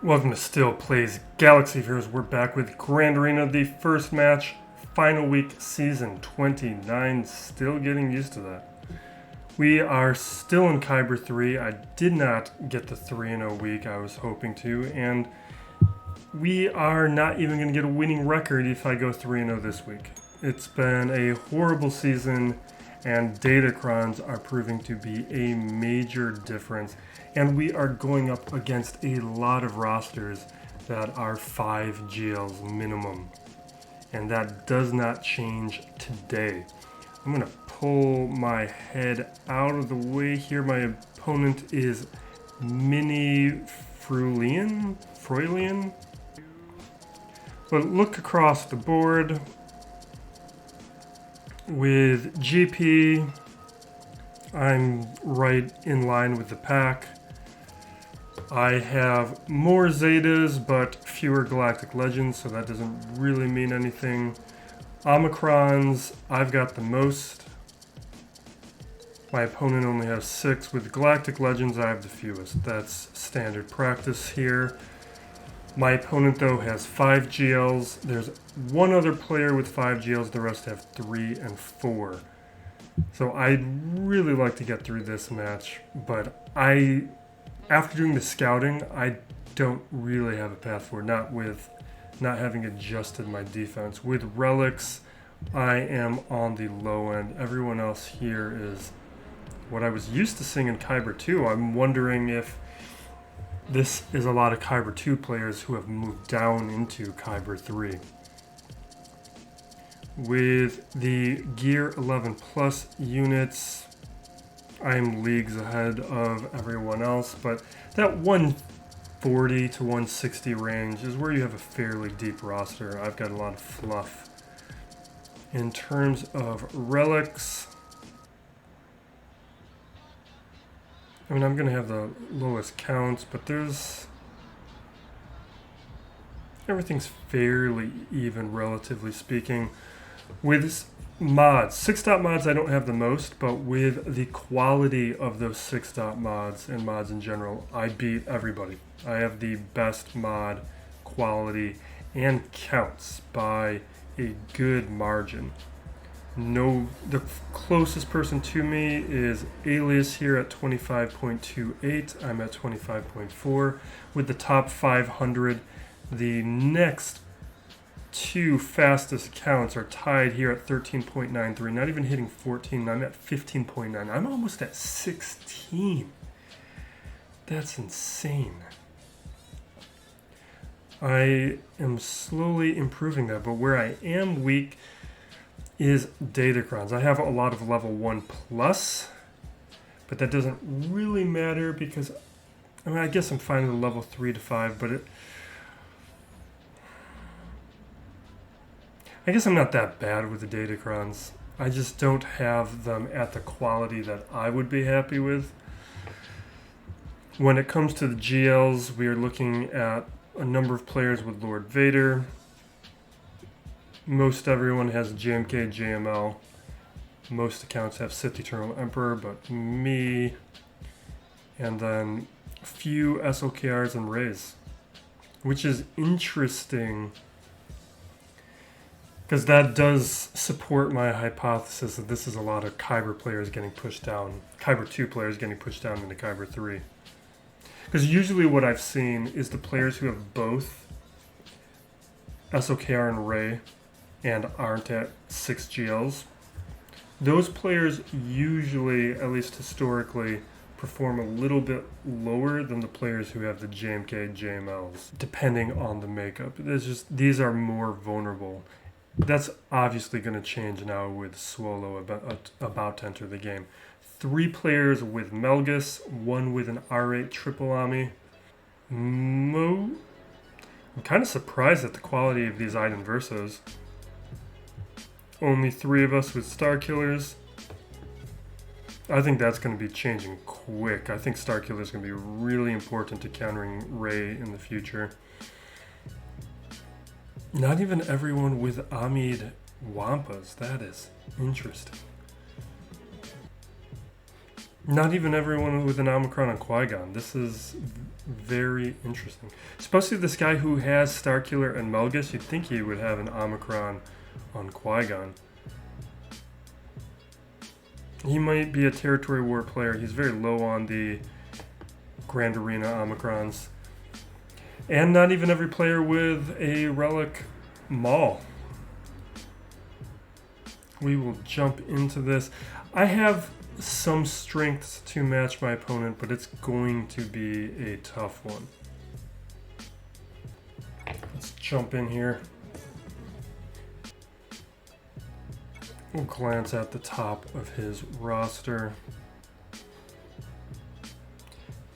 Welcome to Still Plays Galaxy Viewers. We're back with Grand Arena, the first match, final week, season 29. Still getting used to that. We are still in Kyber 3. I did not get the 3-0 week I was hoping to, and we are not even going to get a winning record if I go 3-0 this week. It's been a horrible season, and datacrons are proving to be a major difference. And we are going up against a lot of rosters that are 5 GLs minimum. And that does not change today. I'm going to pull my head out of the way here. My opponent is Mini Frulian. But look across the board. With GP, I'm right in line with the pack. I have more Zetas, but fewer Galactic Legends, so that doesn't really mean anything. Omicrons, I've got the most. My opponent only has 6. With Galactic Legends, I have the fewest. That's standard practice here. My opponent, though, has 5 GLs. There's one other player with 5 GLs. The rest have 3 and 4. So I'd really like to get through this match, but after doing the scouting, I don't really have a path forward, not having adjusted my defense. With relics, I am on the low end. Everyone else here is what I was used to seeing in Kyber 2. I'm wondering if this is a lot of Kyber 2 players who have moved down into Kyber 3. With the Gear 11 Plus units, I'm leagues ahead of everyone else, but that 140 to 160 range is where you have a fairly deep roster. I've got a lot of fluff. In terms of relics, I mean, I'm going to have the lowest counts, but everything's fairly even, relatively speaking. With mods, 6-dot mods I don't have the most, but with the quality of those 6-dot mods and mods in general, I beat everybody. I have the best mod quality and counts by a good margin. The closest person to me is Alias here at 25.28. I'm at 25.4. With the top 500, the next 2 fastest counts are tied here at 13.93. Not even hitting 14. I'm at 15.9. I'm almost at 16. That's insane. I am slowly improving that, but where I am weak is datacrons. I have a lot of level 1 plus, but that doesn't really matter because I guess I'm fine with level 3 to 5, but I guess I'm not that bad with the datacrons. I just don't have them at the quality that I would be happy with. When it comes to the GLs, we are looking at a number of players with Lord Vader. Most everyone has JMK, JML. Most accounts have Sith Eternal Emperor, but me. And then a few SLKRs and Rays, which is interesting, because that does support my hypothesis that this is a lot of Kyber players getting pushed down, Kyber 2 players getting pushed down into Kyber 3. Because usually what I've seen is the players who have both SOKR and Ray and aren't at 6 GLs, those players usually, at least historically, perform a little bit lower than the players who have the JMK, JMLs, depending on the makeup. These are more vulnerable. That's obviously going to change now with Swolo about to enter the game. 3 players with Malgus, 1 with an R8 triple Ami. I'm kind of surprised at the quality of these Iden versos. Only 3 of us with Star Killers. I think that's going to be changing quick. I think Star Killer is going to be really important to countering Ray in the future. Not even everyone with Amid Wampas. That is interesting. Not even everyone with an Omicron on Qui-Gon. This is very interesting. Especially this guy who has Starkiller and Malgus. You'd think he would have an Omicron on Qui-Gon. He might be a Territory War player. He's very low on the Grand Arena Omicrons. And not even every player with a Relic Maul. We will jump into this. I have some strengths to match my opponent, but it's going to be a tough one. Let's jump in here. We'll glance at the top of his roster.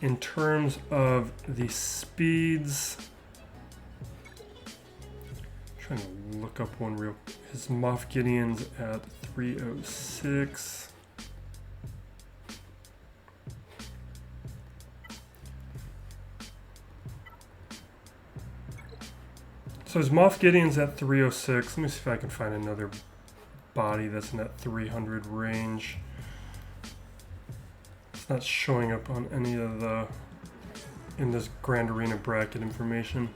In terms of the speeds, I'm trying to look up one real. His Moff Gideon's at 306. So his Moff Gideon's at 306. Let me see if I can find another body that's in that 300 range. It's not showing up on any of the in this Grand Arena bracket information.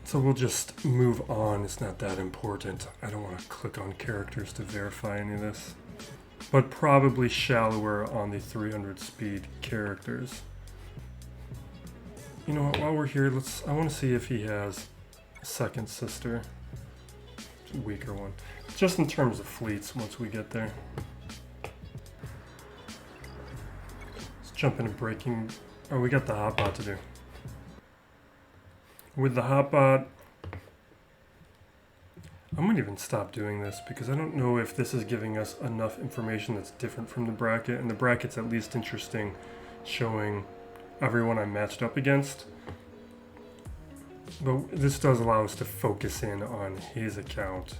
So we'll just move on. It's not that important. I don't want to click on characters to verify any of this. But probably shallower on the 300 speed characters. You know what, while we're here, I want to see if he has a second sister. It's a weaker one. Just in terms of fleets once we get there. Let's jump into breaking. Oh, we got the hotbot to do. With the hotbot, I might even stop doing this because I don't know if this is giving us enough information that's different from the bracket. And the bracket's at least interesting, showing everyone I'm matched up against. But this does allow us to focus in on his account.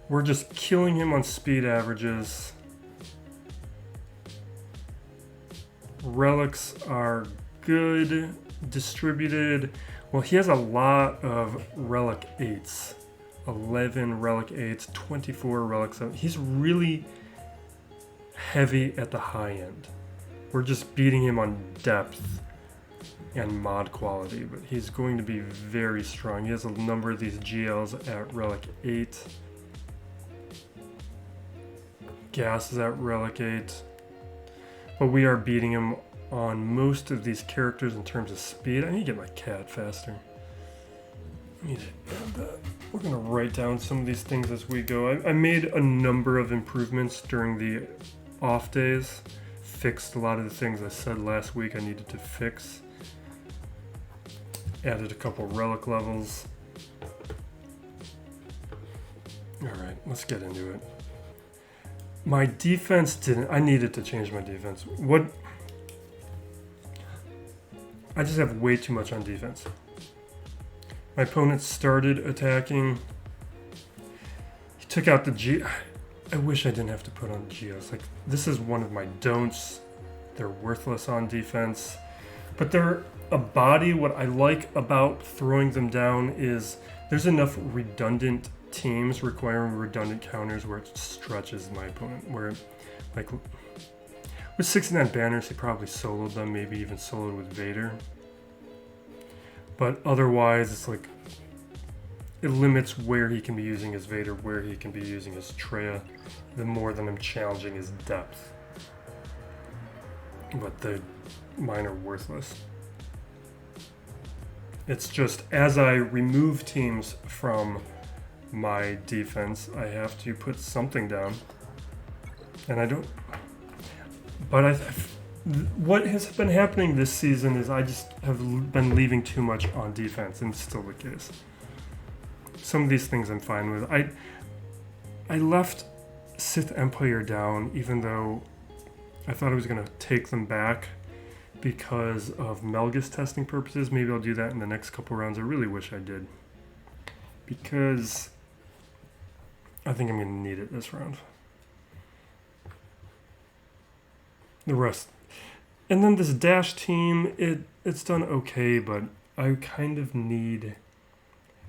We're just killing him on speed averages. Relics are good, distributed. Well, he has a lot of Relic 8s. 11 Relic 8s, 24 Relic 7s. He's really heavy at the high end. We're just beating him on depth and mod quality, but he's going to be very strong. He has a number of these GLs at Relic 8. Gas is at Relic 8. But we are beating him on most of these characters in terms of speed. I need to get my cat faster. I need to add that. We're going to write down some of these things as we go. I made a number of improvements during the off days. Fixed a lot of the things I said last week I needed to fix. Added a couple relic levels. Alright, let's get into it. My defense didn't. I needed to change my defense. I just have way too much on defense. My opponent started attacking. He took out the G. I wish I didn't have to put on Geos. Like, this is one of my don'ts. They're worthless on defense. But they're a body. What I like about throwing them down is there's enough redundant teams requiring redundant counters where it stretches my opponent. Where, like, with 69 banners, he probably soloed them, maybe even soloed with Vader. But otherwise, it's like, it limits where he can be using his Vader, where he can be using his Traya, the more than I'm challenging his depth. But mine are worthless. It's just, as I remove teams from my defense, I have to put something down. And I don't... But what has been happening this season is I just have been leaving too much on defense, and it's still the case. Some of these things I'm fine with. I left Sith Empire down, even though I thought I was going to take them back because of Malgus testing purposes. Maybe I'll do that in the next couple rounds. I really wish I did, because I think I'm going to need it this round. The rest. And then this dash team, it's done okay, but I kind of need...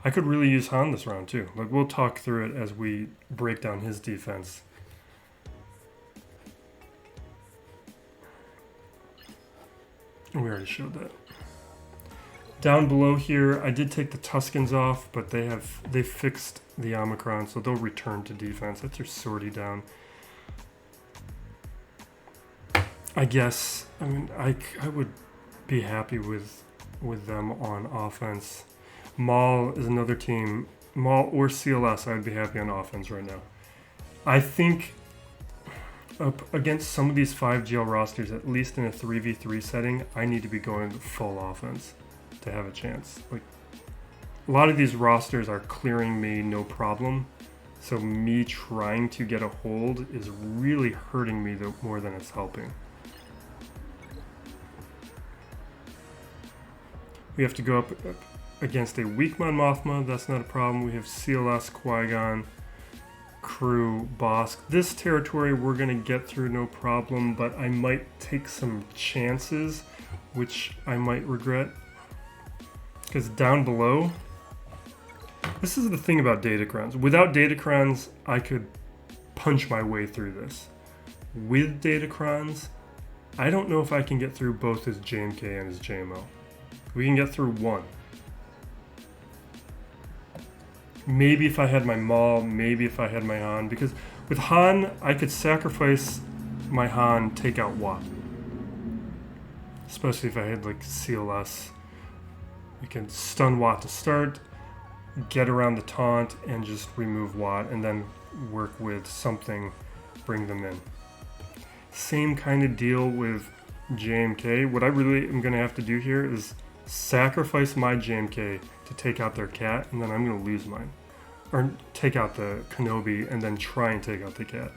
I could really use Han this round too. Like, we'll talk through it as we break down his defense. We already showed that. Down below here, I did take the Tuskens off, but they fixed the Omicron, so they'll return to defense. That's your sortie down. I guess, I mean, I would be happy with them on offense. Maul is another team. Maul or CLS, I'd be happy on offense right now. I think up against some of these 5GL rosters, at least in a 3v3 setting, I need to be going full offense to have a chance. Like, a lot of these rosters are clearing me no problem, so me trying to get a hold is really hurting me more than it's helping. We have to go up against a weak Mon Mothma, that's not a problem. We have CLS, Qui-Gon, Crew, Bast. This territory we're going to get through no problem, but I might take some chances, which I might regret. Because down below, this is the thing about datacrons. Without datacrons, I could punch my way through this. With datacrons, I don't know if I can get through both his JMK and his JML. We can get through one. Maybe if I had my Maul, maybe if I had my Han, because with Han, I could sacrifice my Han, take out Watt. Especially if I had like CLS. We can stun Watt to start, get around the taunt, and just remove Watt, and then work with something, bring them in. Same kind of deal with JMK. What I really am going to have to do here is sacrifice my JMK to take out their cat, and then I'm going to lose mine. Or take out the Kenobi, and then try and take out the cat.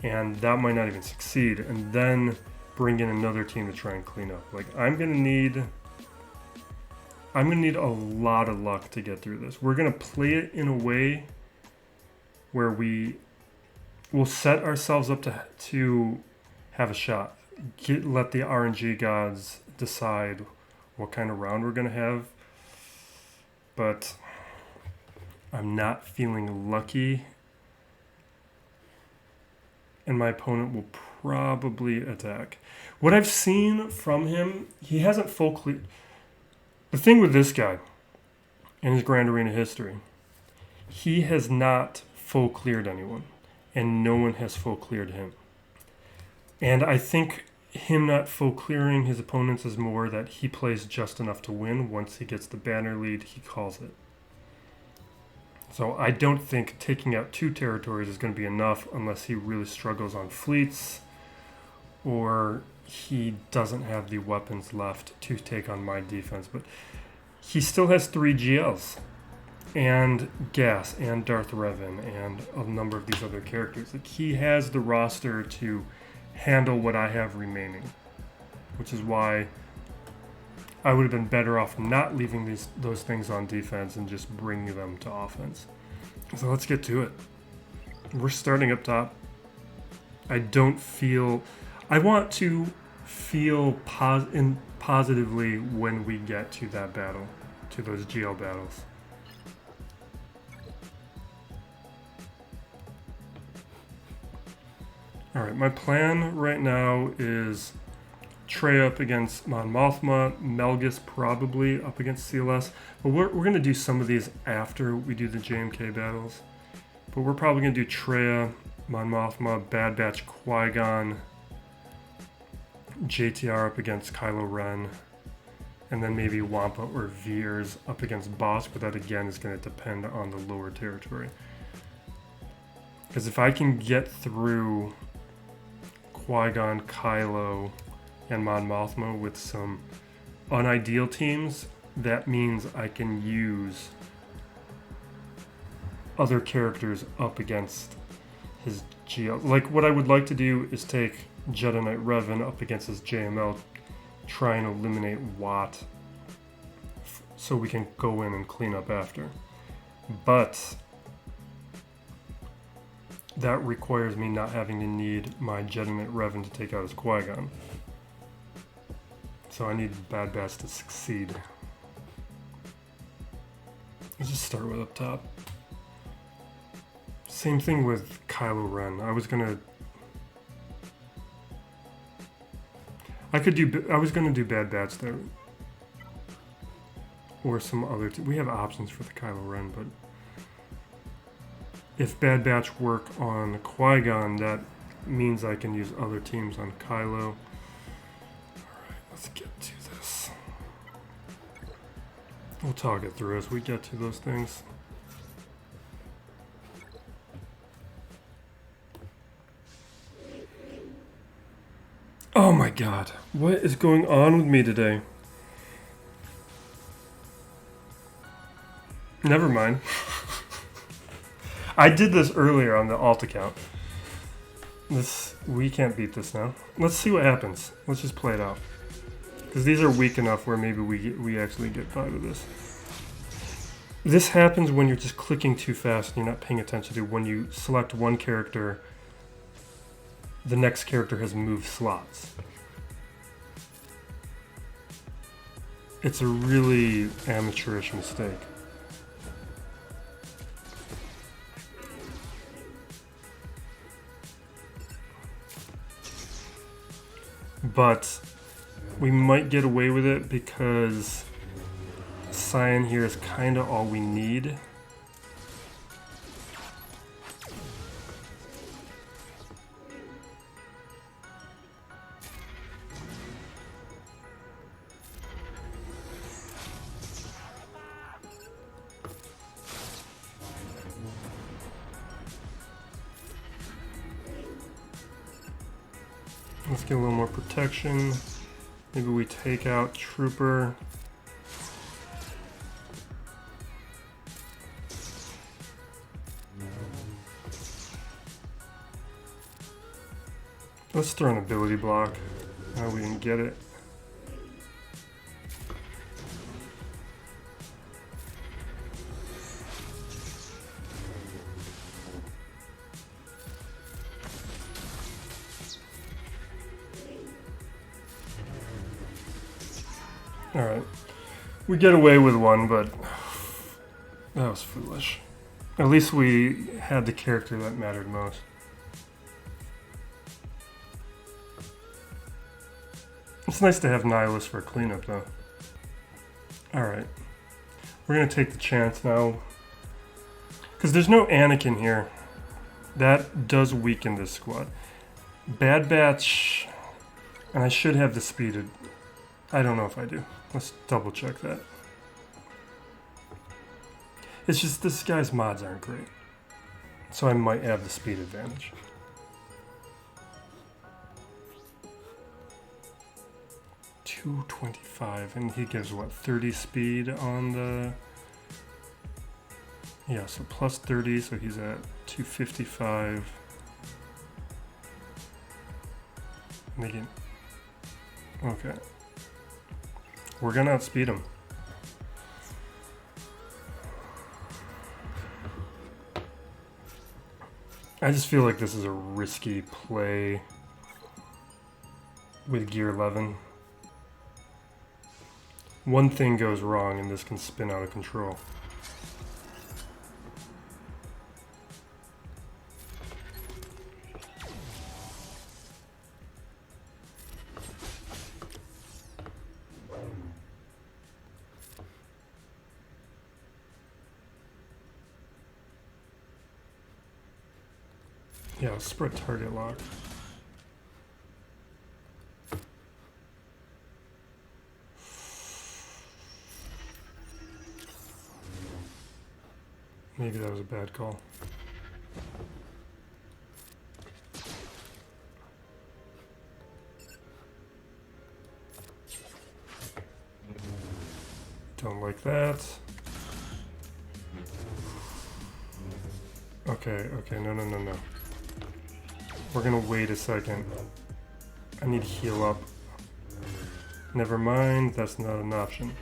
And that might not even succeed, and then bring in another team to try and clean up. Like, I'm going to need a lot of luck to get through this. We're going to play it in a way where we'll set ourselves up to have a shot. Let the RNG gods decide what kind of round we're going to have. But I'm not feeling lucky. And my opponent will probably attack. What I've seen from him, he hasn't full clear. The thing with this guy in his Grand Arena history, he has not full cleared anyone. And no one has full cleared him. And I think him not full clearing his opponents is more that he plays just enough to win. Once he gets the banner lead, he calls it. So I don't think taking out 2 territories is going to be enough unless he really struggles on fleets or he doesn't have the weapons left to take on my defense. But he still has 3 GLs and Gas and Darth Revan and a number of these other characters. Like, he has the roster to handle what I have remaining, which is why I would have been better off not leaving those things on defense and just bringing them to offense. So let's get to it. We're starting up top. I want to feel positively when we get to that battle, to those GL battles. Alright, my plan right now is Traya up against Mon Mothma, Malgus probably up against CLS, but we're going to do some of these after we do the JMK battles. But we're probably going to do Traya, Mon Mothma, Bad Batch, Qui-Gon, JTR up against Kylo Ren, and then maybe Wampa or Veers up against Bast, but that again is going to depend on the lower territory. Because if I can get through Qui-Gon, Kylo, and Mon Mothma with some unideal teams, that means I can use other characters up against his GL. Like, what I would like to do is take Jedi Knight Revan up against his JML, try and eliminate Watt so we can go in and clean up after. But that requires me not having to need my Jedi Knight Revan to take out his Qui-Gon. So I need Bad Bast to succeed. Let's just start with up top. Same thing with Kylo Ren. I was gonna do Bad Batch there. Or some other we have options for the Kylo Ren, but if Bad Batch work on Qui-Gon, that means I can use other teams on Kylo. Alright, let's get to this. We'll talk it through as we get to those things. Oh my god, what is going on with me today? Never mind. I did this earlier on the alt account. We can't beat this now. Let's see what happens. Let's just play it out. Because these are weak enough where maybe we actually get by with this. This happens when you're just clicking too fast and you're not paying attention to when you select one character, the next character has moved slots. It's a really amateurish mistake. But we might get away with it because Cyan here is kind of all we need. Let's get a little more protection. Maybe we take out Trooper. Let's throw an ability block. Now we can get it. Alright. We get away with one, but that was foolish. At least we had the character that mattered most. It's nice to have Nihilus for a cleanup, though. Alright. We're going to take the chance now. Because there's no Anakin here. That does weaken this squad. Bad Batch... And I should have the speeded. I don't know if I do. Let's double check that. It's just this guy's mods aren't great. So I might have the speed advantage. .225, and he gives what, 30 speed on the... Yeah, so plus 30, so he's at 255. And again, okay. We're gonna outspeed him. I just feel like this is a risky play with Gear 11. One thing goes wrong and this can spin out of control. Yeah, spread target lock. Maybe that was a bad call. Don't like that. Okay, no. We're gonna wait a second. I need to heal up. Never mind, that's not an option.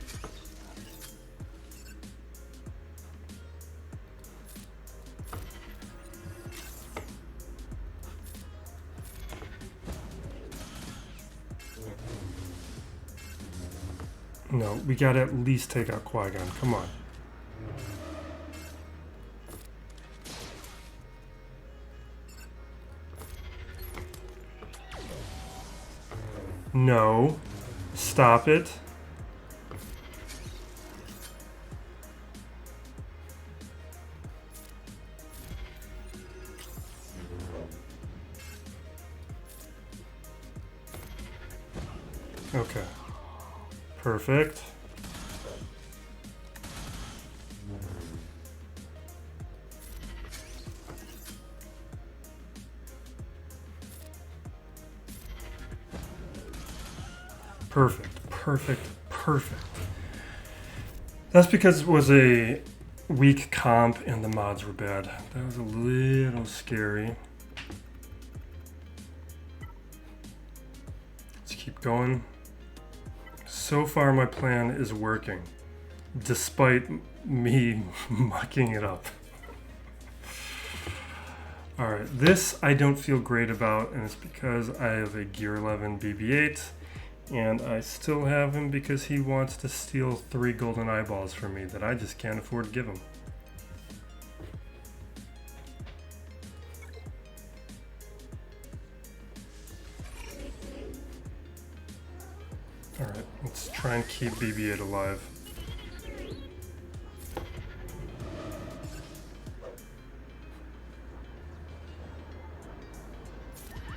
No, we gotta at least take out Qui-Gon, come on. No. Stop it. Okay. Perfect. Perfect, perfect, perfect. That's because it was a weak comp and the mods were bad. That was a little scary. Let's keep going. So far my plan is working, despite me mucking it up. Alright, this I don't feel great about, and it's because I have a Gear 11 BB-8. And I still have him because he wants to steal 3 golden eyeballs from me that I just can't afford to give him. Alright, let's try and keep BB-8 alive.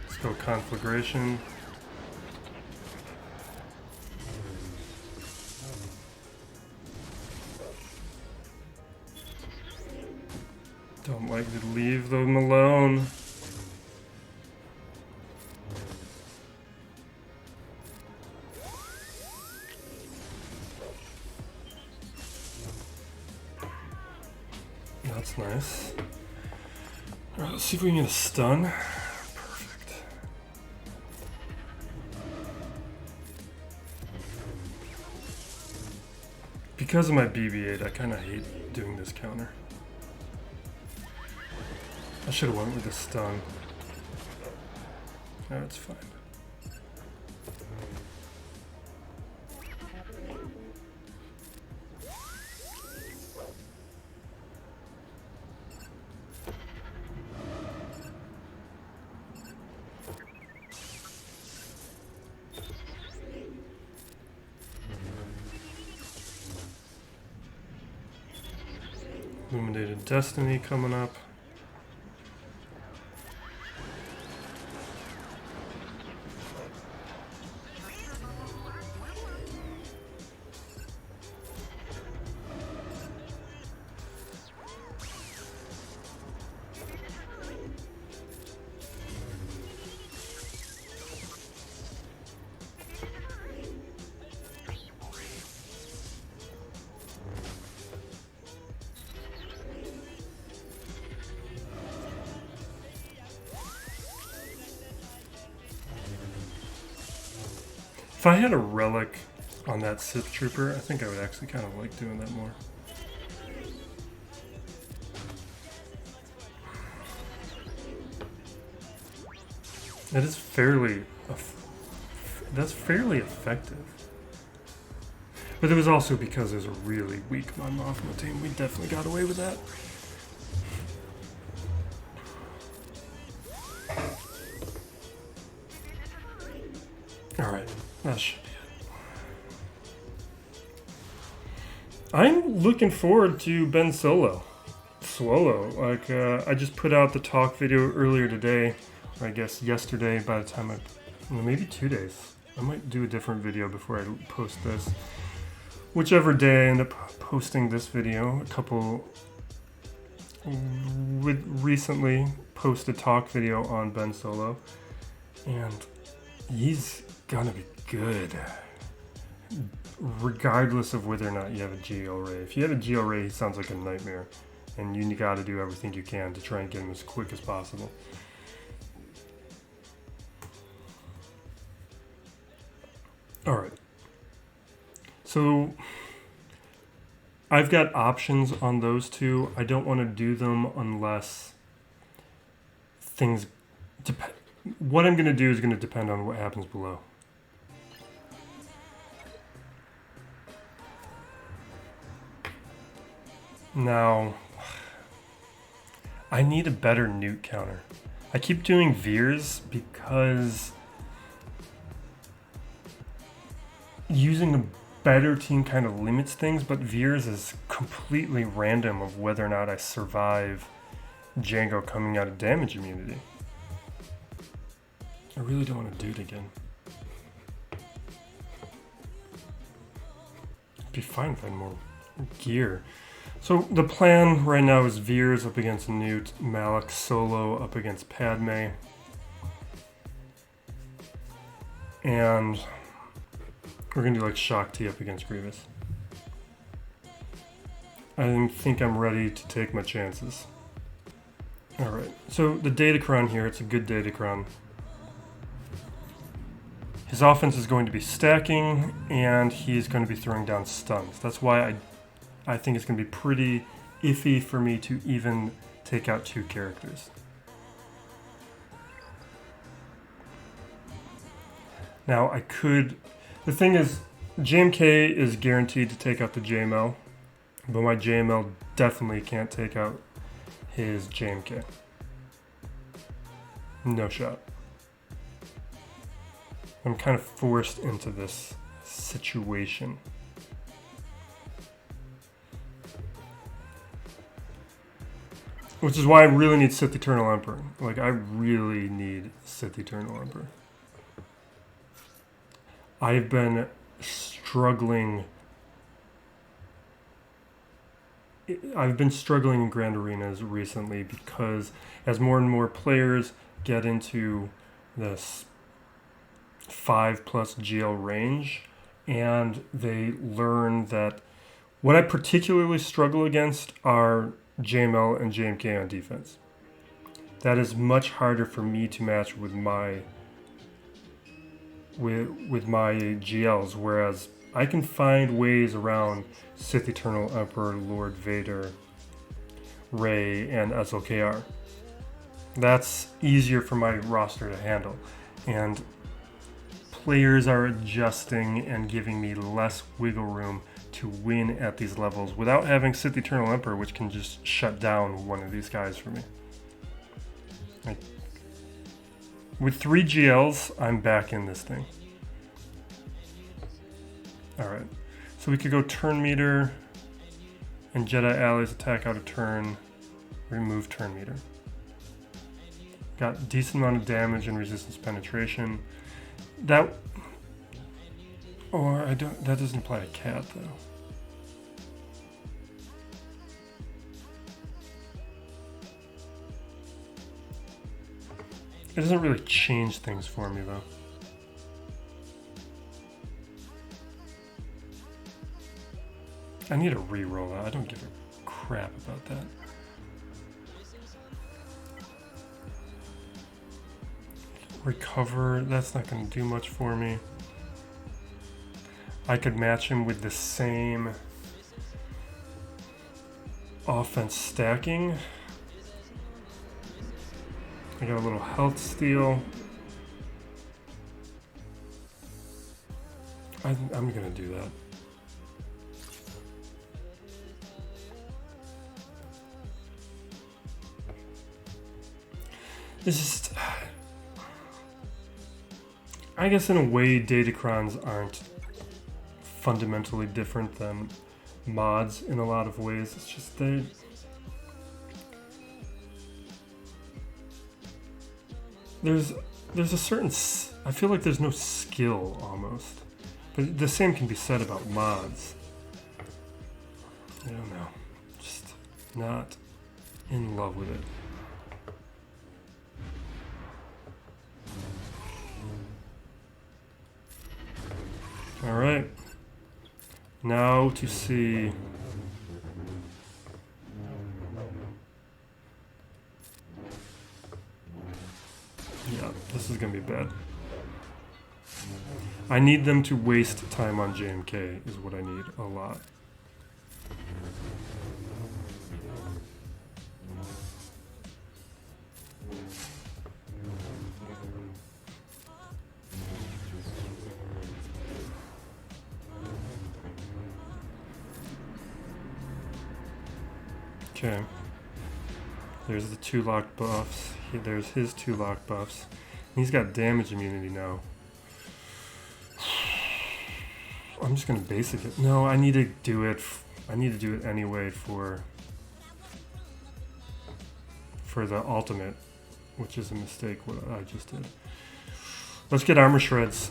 Let's go conflagration. Don't like to leave them alone. That's nice. Alright, let's see if we can get a stun. Perfect. Because of my BB-8, I kind of hate doing this counter. I should have went with the stun. That's fine. Illuminated Destiny coming up. If I had a relic on that Sith Trooper, I think I would actually kind of like doing that more. That is fairly, that's fairly effective. But it was also because there's a really weak Mon Mothma team. We definitely got away with that. Alright, that should be it. I'm looking forward to Ben Solo. Like, I just put out the talk video earlier today, or I guess yesterday by the time maybe 2 days. I might do a different video before I post this. Whichever day I end up posting this video, recently posted talk video on Ben Solo, and he's gonna be good, regardless of whether or not you have a GL Ray. If you have a GL Ray, he sounds like a nightmare, and you gotta do everything you can to try and get him as quick as possible. Alright. So, I've got options on those two. I don't want to do them unless things... What I'm going to do is going to depend on what happens below. Now, I need a better Nute counter. I keep doing Veers because using a better team kind of limits things, but Veers is completely random of whether or not I survive Django coming out of damage immunity. I really don't want to do it again. It'd be fine if I had more gear. So the plan right now is Veers up against Nute, Malak solo up against Padme. And we're gonna do like Shaak T up against Grievous. I think I'm ready to take my chances. Alright, so the datacron here, it's a good datacron. His offense is going to be stacking, and he's going to be throwing down stuns. That's why I think it's going to be pretty iffy for me to even take out 2 characters. Now I could... The thing is, JMK is guaranteed to take out the JML, but my JML definitely can't take out his JMK. No shot. I'm kind of forced into this situation. Which is why I really need Sith Eternal Emperor. Like, I really need Sith Eternal Emperor. I've been struggling. I've been struggling in Grand Arenas recently because as more and more players get into this 5+ GL range, and they learn that what I particularly struggle against are JML and JMK on defense. That is much harder for me to match with my GLs, whereas I can find ways around Sith Eternal Emperor, Lord Vader, Rey, and SLKR. That's easier for my roster to handle, and players are adjusting and giving me less wiggle room to win at these levels without having Sith Eternal Emperor, which can just shut down one of these guys for me. Like, with 3 GLs, I'm back in this thing. Alright, so we could go turn meter and Jedi allies attack out of turn, remove turn meter. Got decent amount of damage and resistance penetration. That doesn't apply to Cat though. It doesn't really change things for me though. I need to re-roll that. I don't give a crap about that. Recover, that's not going to do much for me. I could match him with the same offense stacking. I got a little health steal. I'm going to do that. It's just... I guess in a way, datacrons aren't fundamentally different than mods in a lot of ways. It's just there's a certain... I feel like there's no skill, almost. But the same can be said about mods. I don't know. Just not in love with it. All right, now to see. Yeah, this is gonna be bad. I need them to waste time on JMK is what I need a lot. Okay, there's the 2 locked buffs. There's his 2 locked buffs. He's got damage immunity now. I'm just gonna basic it. No, I need to do it. I need to do it anyway for the ultimate, which is a mistake what I just did. Let's get armor shreds.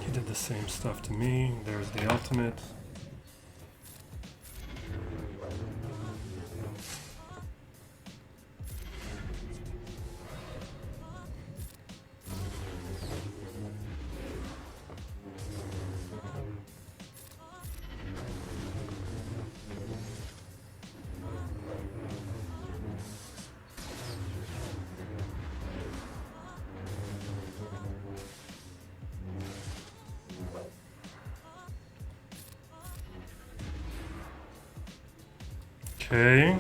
He did the same stuff to me. There's the ultimate. Okay.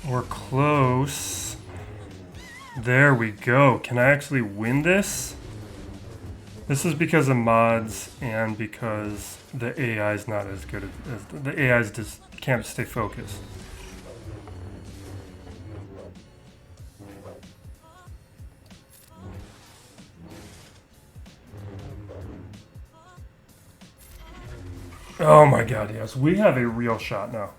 We're close. There we go. Can I actually win this? This is because of mods and because the AI is not as good as the AIs just can't stay focused. Oh my god, yes. We have a real shot now.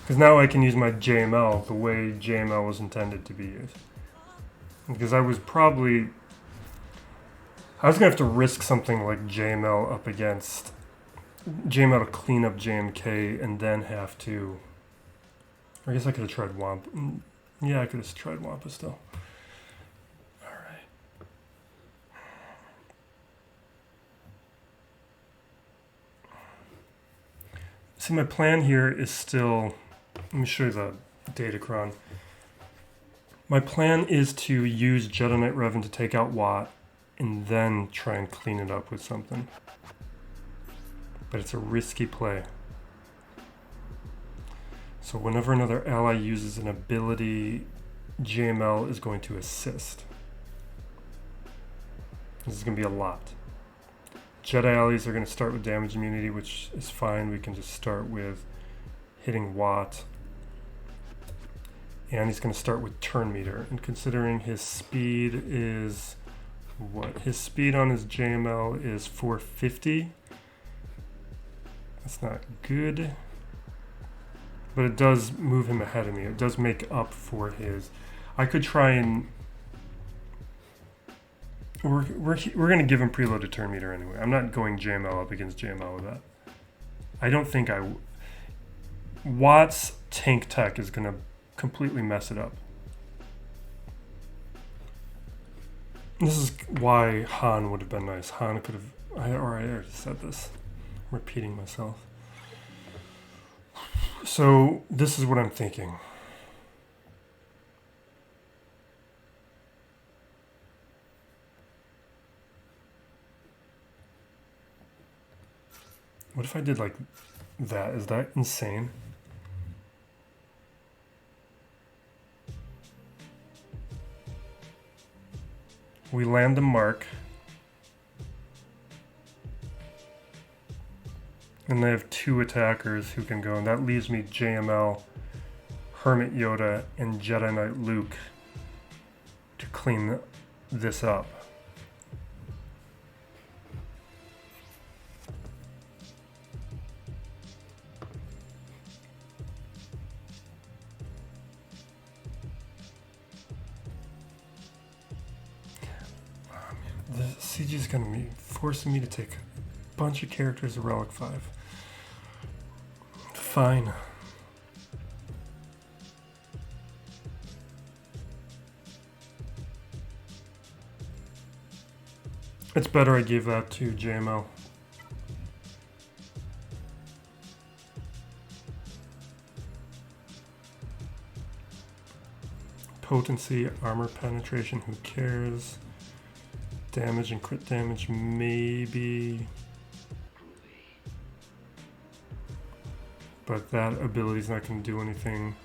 Because now I can use my JML the way JML was intended to be used. Because I was going to have to risk something like JML up against JML to clean up JMK and then have to... I guess I could have tried Wampa. Yeah, I could have tried Wampa still. See, my plan here is still, let me show you the datacron. My plan is to use Jedi Knight Revan to take out Watt and then try and clean it up with something. But it's a risky play. So whenever another ally uses an ability, JML is going to assist. This is going to be a lot. Jedi allies are going to start with damage immunity, which is fine. We can just start with hitting Watt. And he's going to start with turn meter. And considering his speed is what? His speed on his JML is 450. That's not good. But it does move him ahead of me. It does make up for his... I could try and... We're going to give him preloaded turn meter anyway. I'm not going JML up against JML with that. I don't think Watt's tank tech is going to completely mess it up. This is why Han would have been nice. Han could have... I already said this. I'm repeating myself. So this is what I'm thinking. What if I did like that? Is that insane? We land the mark. And they have two attackers who can go, and that leaves me JML, Hermit Yoda, and Jedi Knight Luke to clean this up. The CG is going to be forcing me to take a bunch of characters of Relic 5. Fine. It's better I gave that to JML. Potency, armor penetration, who cares? Damage and crit damage, maybe. But that ability's not going to do anything.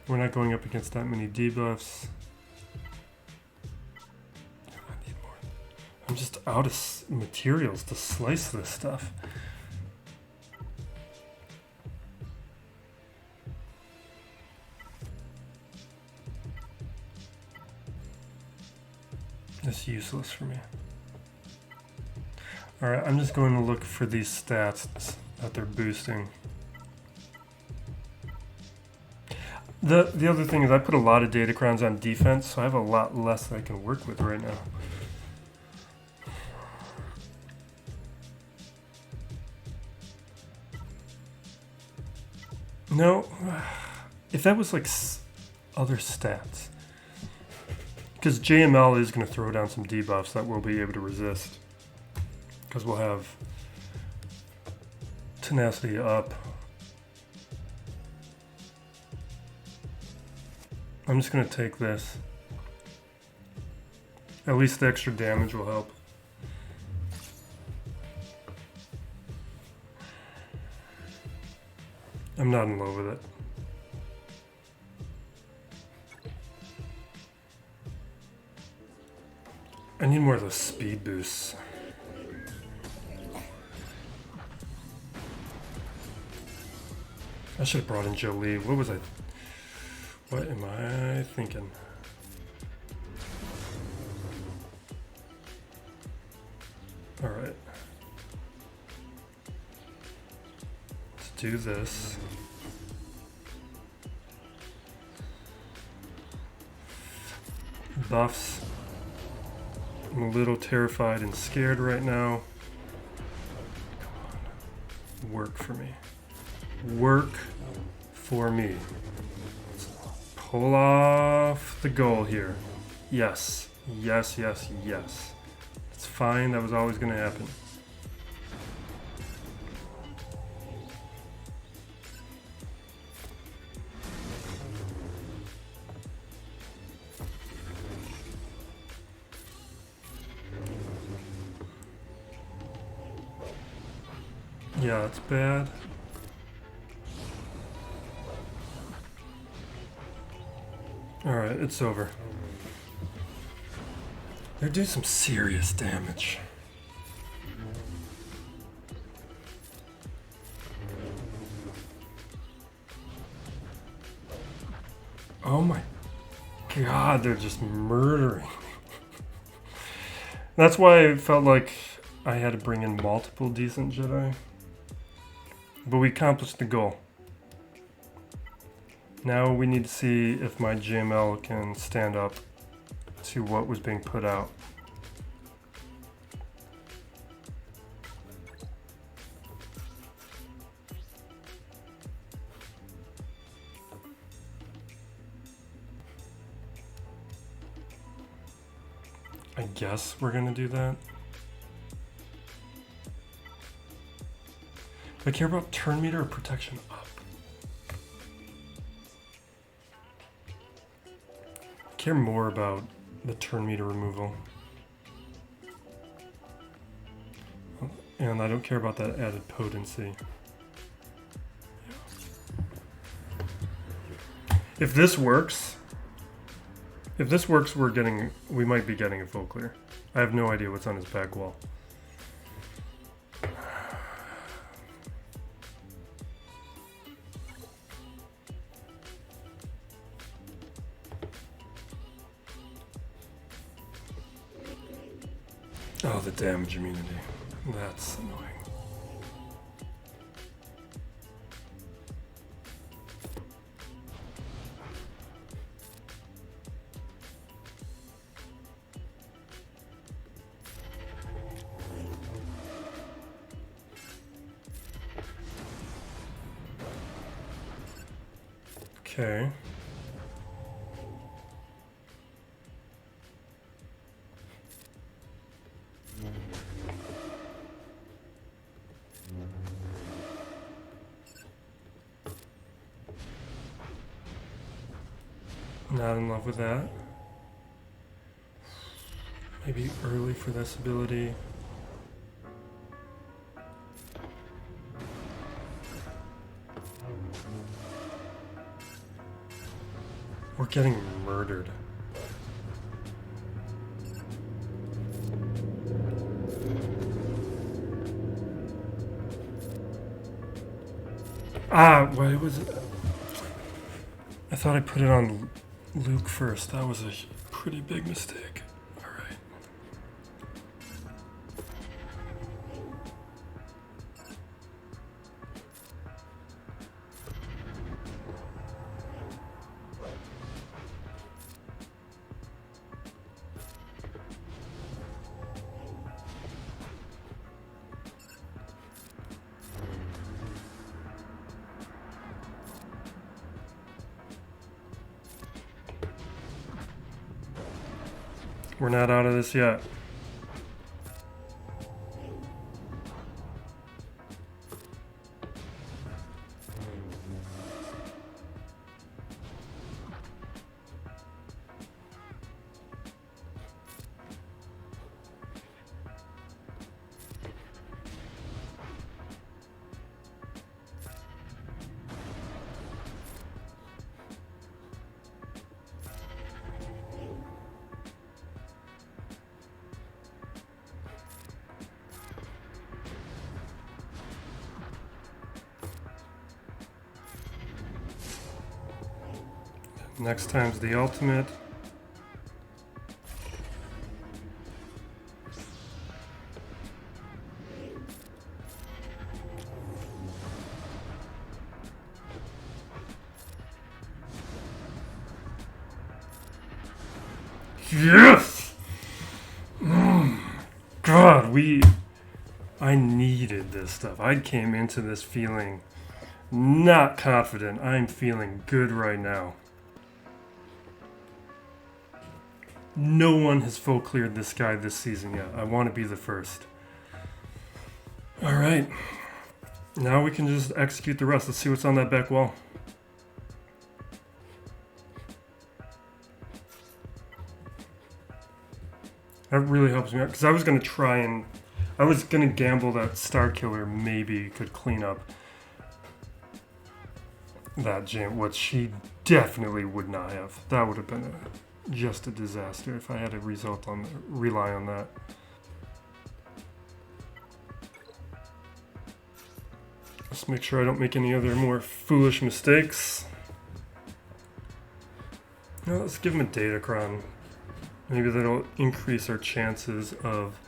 We're not going up against that many debuffs. I need more. I'm just out of materials to slice this stuff. It's useless for me. Alright, I'm just going to look for these stats that they're boosting. The other thing is I put a lot of datacrons on defense, so I have a lot less that I can work with right now. No, if that was like other stats. Because JML is going to throw down some debuffs that we'll be able to resist. Because we'll have tenacity up. I'm just going to take this. At least the extra damage will help. I'm not in love with it. I need more of those speed boosts. I should have brought in Jolie. What am I thinking? All right. Let's do this. Buffs. I'm a little terrified and scared right now. Come on. Work for me. Work for me. Let's pull off the goal here. Yes. Yes, yes, yes. It's fine. That was always going to happen. Yeah, that's bad. Alright, it's over. They're doing some serious damage. Oh my god, they're just murdering. That's why I felt like I had to bring in multiple decent Jedi. But we accomplished the goal. Now we need to see if my JML can stand up to what was being put out. I guess we're gonna do that. Do I care about turn meter or protection up? I care more about the turn meter removal. And I don't care about that added potency. If this works, we might be getting a full clear. I have no idea what's on his back wall. Oh, the damage immunity. That's annoying. Okay. Not in love with that. Maybe early for this ability. We're getting murdered. Why was it? I thought I put it on Luke first. That was a pretty big mistake. Alright. We're not out of this yet. Next time's the ultimate. Yes! God, I needed this stuff. I came into this feeling not confident. I'm feeling good right now. No one has full cleared this guy this season yet. I want to be the first. Alright. Now we can just execute the rest. Let's see what's on that back wall. That really helps me out. Because I was going to gamble that Star Killer maybe could clean up that gym, which she definitely would not have. That would have been just a disaster if I had to rely on that. Let's make sure I don't make any other more foolish mistakes. Now let's give him a datacron. Maybe that'll increase our chances of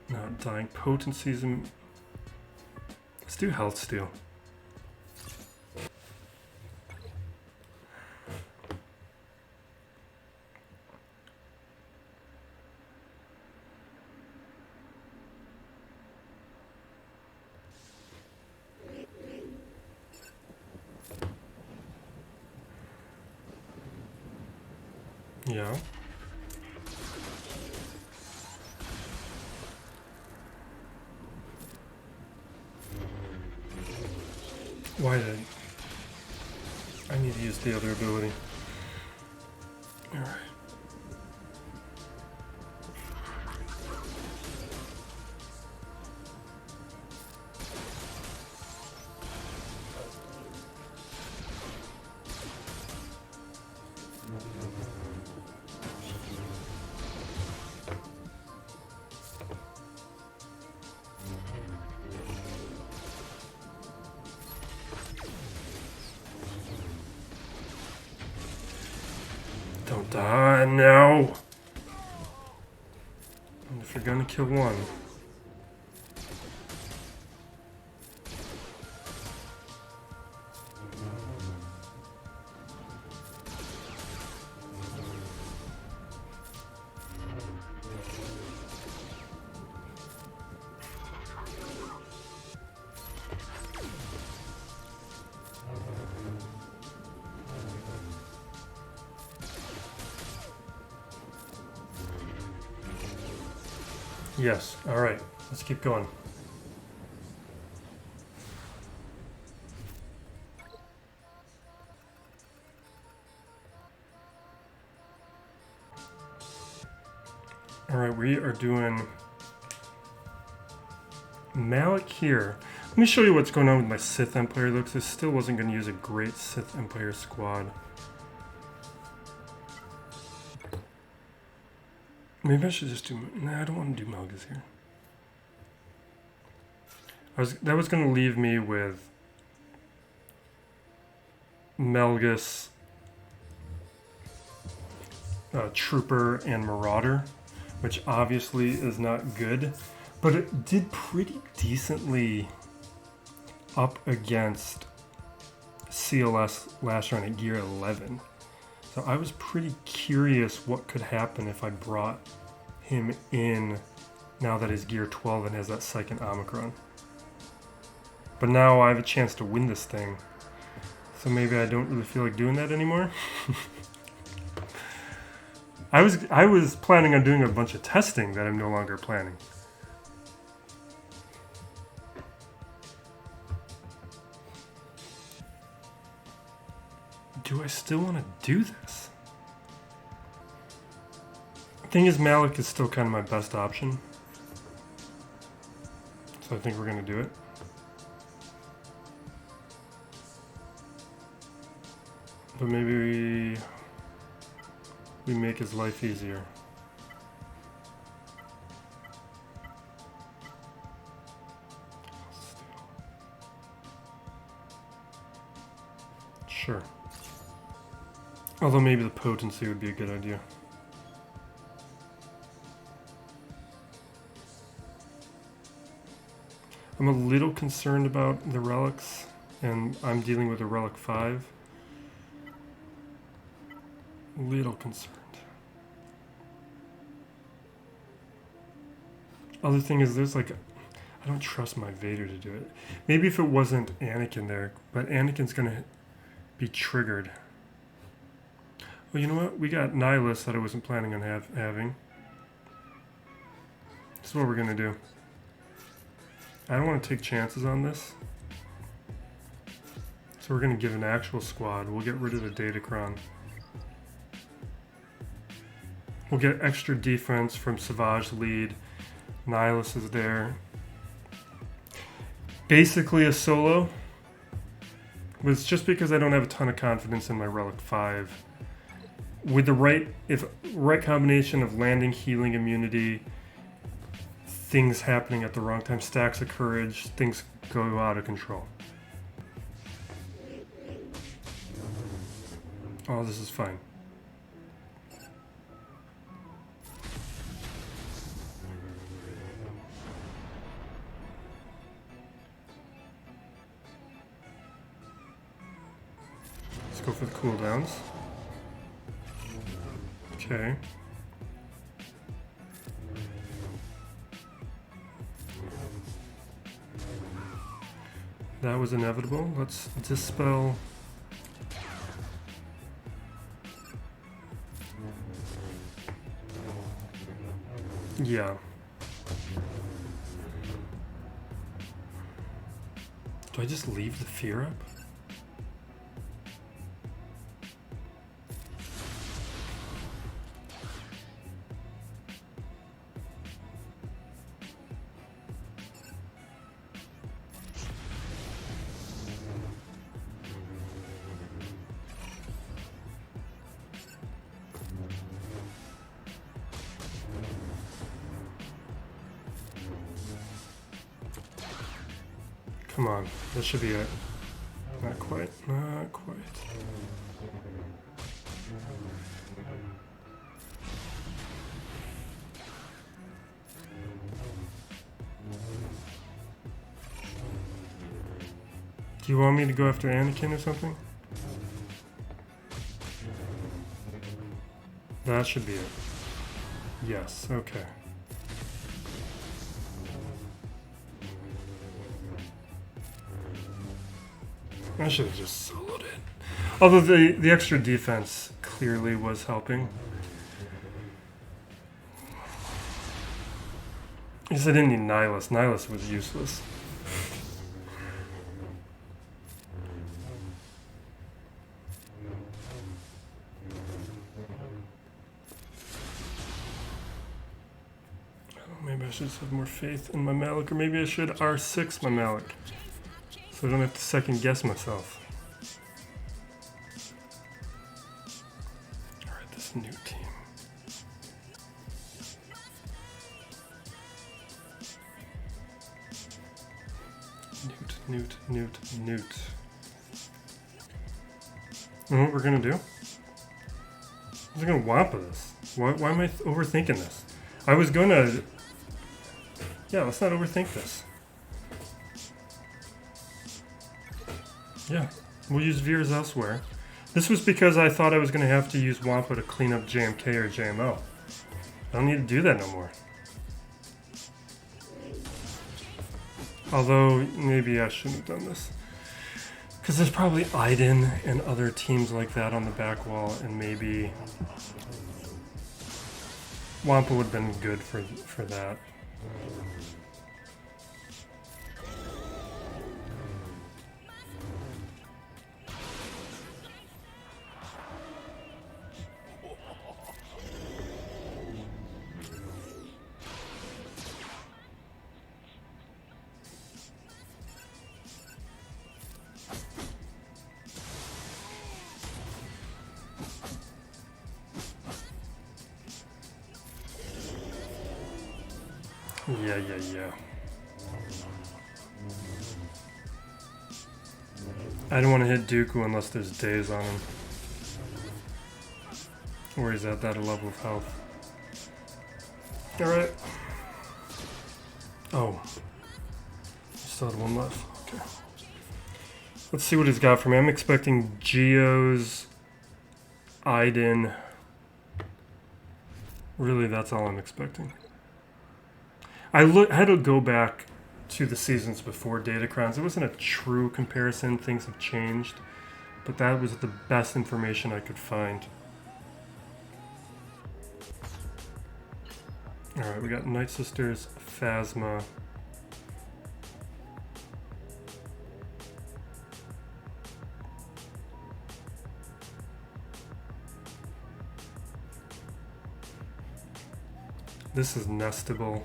not dying. Potencies and let's do health steal. Yeah. Why did I need to use the other ability? All right. Don't die now. And if you're gonna kill one. Yes, alright, let's keep going. Alright, we are doing Malak here. Let me show you what's going on with my Sith Empire though, because I still wasn't going to use a great Sith Empire squad. Maybe I should just do... Nah, I don't want to do Malgus here. That was going to leave me with Malgus, Trooper, and Marauder, which obviously is not good, but it did pretty decently up against CLS last round at gear 11. So I was pretty curious what could happen if I brought him in now that he's gear 12 and has that second Omicron. But now I have a chance to win this thing. So maybe I don't really feel like doing that anymore. I was planning on doing a bunch of testing that I'm no longer planning. Do I still want to do this? Thing is, Malak is still kind of my best option. So I think we're going to do it. But maybe we make his life easier. Sure. Although maybe the potency would be a good idea. I'm a little concerned about the relics, and I'm dealing with a relic 5. Little concerned. Other thing is, there's like, I don't trust my Vader to do it. Maybe if it wasn't Anakin there, but Anakin's gonna be triggered. Well, you know what? We got Nihilus that I wasn't planning on having. This is what we're gonna do. I don't want to take chances on this. So we're gonna give an actual squad. We'll get rid of the datacron. We'll get extra defense from Savage lead. Nihilus is there. Basically a solo. But it's just because I don't have a ton of confidence in my Relic 5. With the right combination of landing, healing, immunity, things happening at the wrong time, stacks of courage, things go out of control. Oh, this is fine. Let's go for the cooldowns. Okay. That was inevitable. Let's dispel. Yeah. Do I just leave the fear up? Come on, this should be it. Not quite, not quite. Do you want me to go after Anakin or something? That should be it. Yes, okay. I should have just soloed it. Although the extra defense clearly was helping. I guess I didn't need Nihilus. Nihilus was useless. Maybe I should just have more faith in my Malak, or maybe I should R6 my Malak. So I don't have to second guess myself. Alright, this new team. Nute. You know what we're gonna do? I'm gonna Wampa this. Why am I overthinking this? I was gonna... Yeah, let's not overthink this. Yeah, we'll use Veers elsewhere. This was because I thought I was going to have to use Wampa to clean up JMK or JML. I don't need to do that no more. Although, maybe I shouldn't have done this. Because there's probably Iden and other teams like that on the back wall, and maybe Wampa would have been good for that. Yeah. I don't want to hit Dooku unless there's days on him. Or he's at that level of health. Alright. Oh. Still had one left. Okay. Let's see what he's got for me. I'm expecting Geo's, Iden. Really, that's all I'm expecting. I had to go back to the seasons before datacrons. It wasn't a true comparison. Things have changed. But that was the best information I could find. Alright, we got Night Sisters, Phasma. This is nestable.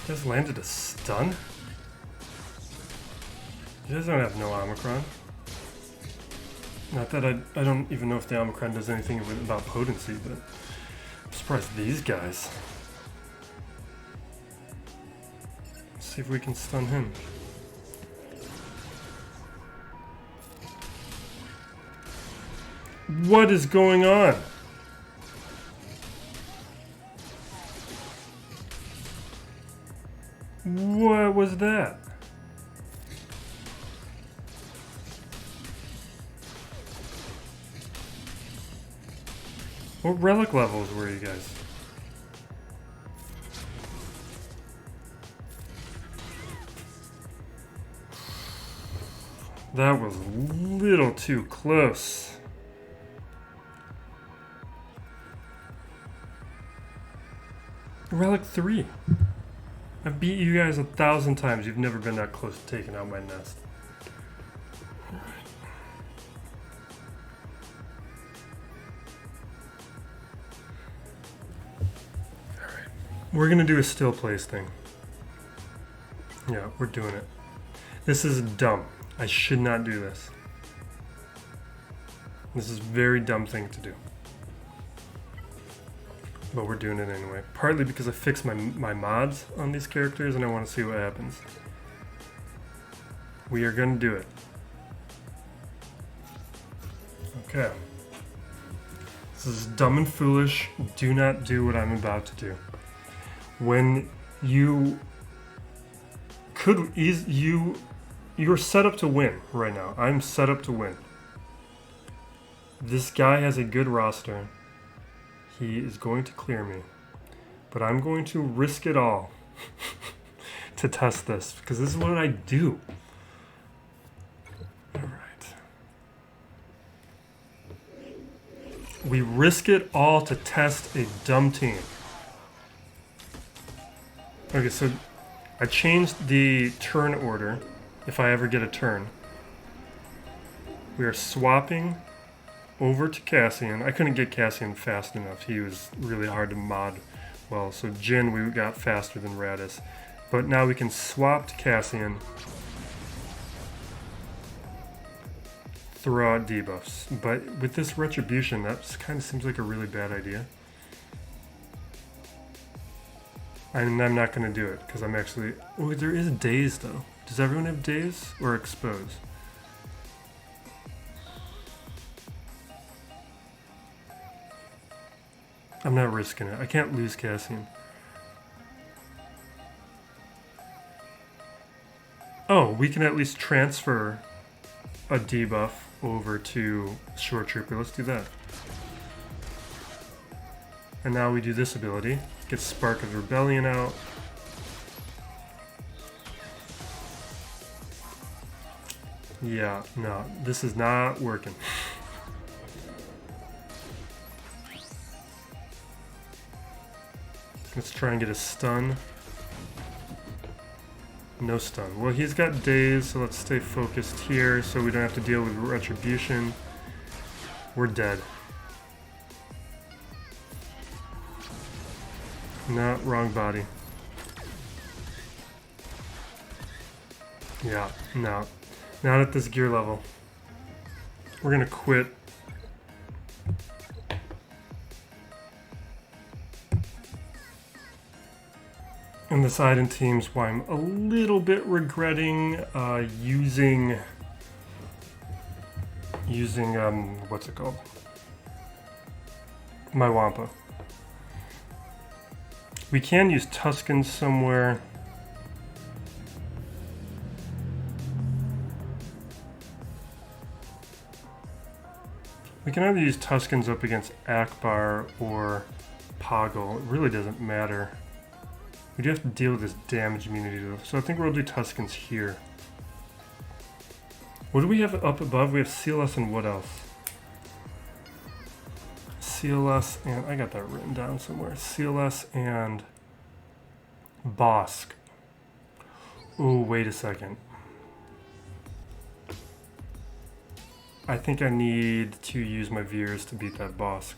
Just landed a stun? You guys don't have no Omicron. Not that I don't even know if the Omicron does anything about potency, but I'm surprised these guys. Let's see if we can stun him. What is going on? What was that? What relic levels were you guys? That was a little too close. Relic 3. I've beat you guys 1,000 times. You've never been that close to taking out my nest. Alright. We're gonna do a still place thing. Yeah, we're doing it. This is dumb. I should not do this. This is a very dumb thing to do. But we're doing it anyway. Partly because I fixed my mods on these characters and I want to see what happens. We are going to do it. Okay. This is dumb and foolish. Do not do what I'm about to do. When you could you're set up to win right now. I'm set up to win. This guy has a good roster. He is going to clear me, but I'm going to risk it all to test this, because this is what I do. All right. We risk it all to test a dumb team. Okay, so I changed the turn order if I ever get a turn. We are swapping over to Cassian. I couldn't get Cassian fast enough. He was really hard to mod well. So Jin we got faster than Raddus. But now we can swap to Cassian. Throw out debuffs. But with this retribution, that kind of seems like a really bad idea. And I'm not going to do it because I'm actually... Oh, there is daze though. Does everyone have daze or expose? I'm not risking it. I can't lose Cassian. Oh, we can at least transfer a debuff over to Short Trooper. Let's do that. And now we do this ability. Get Spark of Rebellion out. Yeah, no, this is not working. Let's try and get a stun. No stun. Well, he's got daze, so let's stay focused here so we don't have to deal with retribution. We're dead. No, wrong body. Yeah, no. Not at this gear level. We're gonna quit. And this Iden team's why I'm a little bit regretting using what's it called? My Wampa. We can use Tuskens somewhere. We can either use Tuskens up against Ackbar or Poggle. It really doesn't matter. We do have to deal with this damage immunity though. So I think we'll do Tuskens here. What do we have up above? We have CLS and what else? CLS and, I got that written down somewhere. CLS and Bast. Oh, wait a second. I think I need to use my Veers to beat that Bast.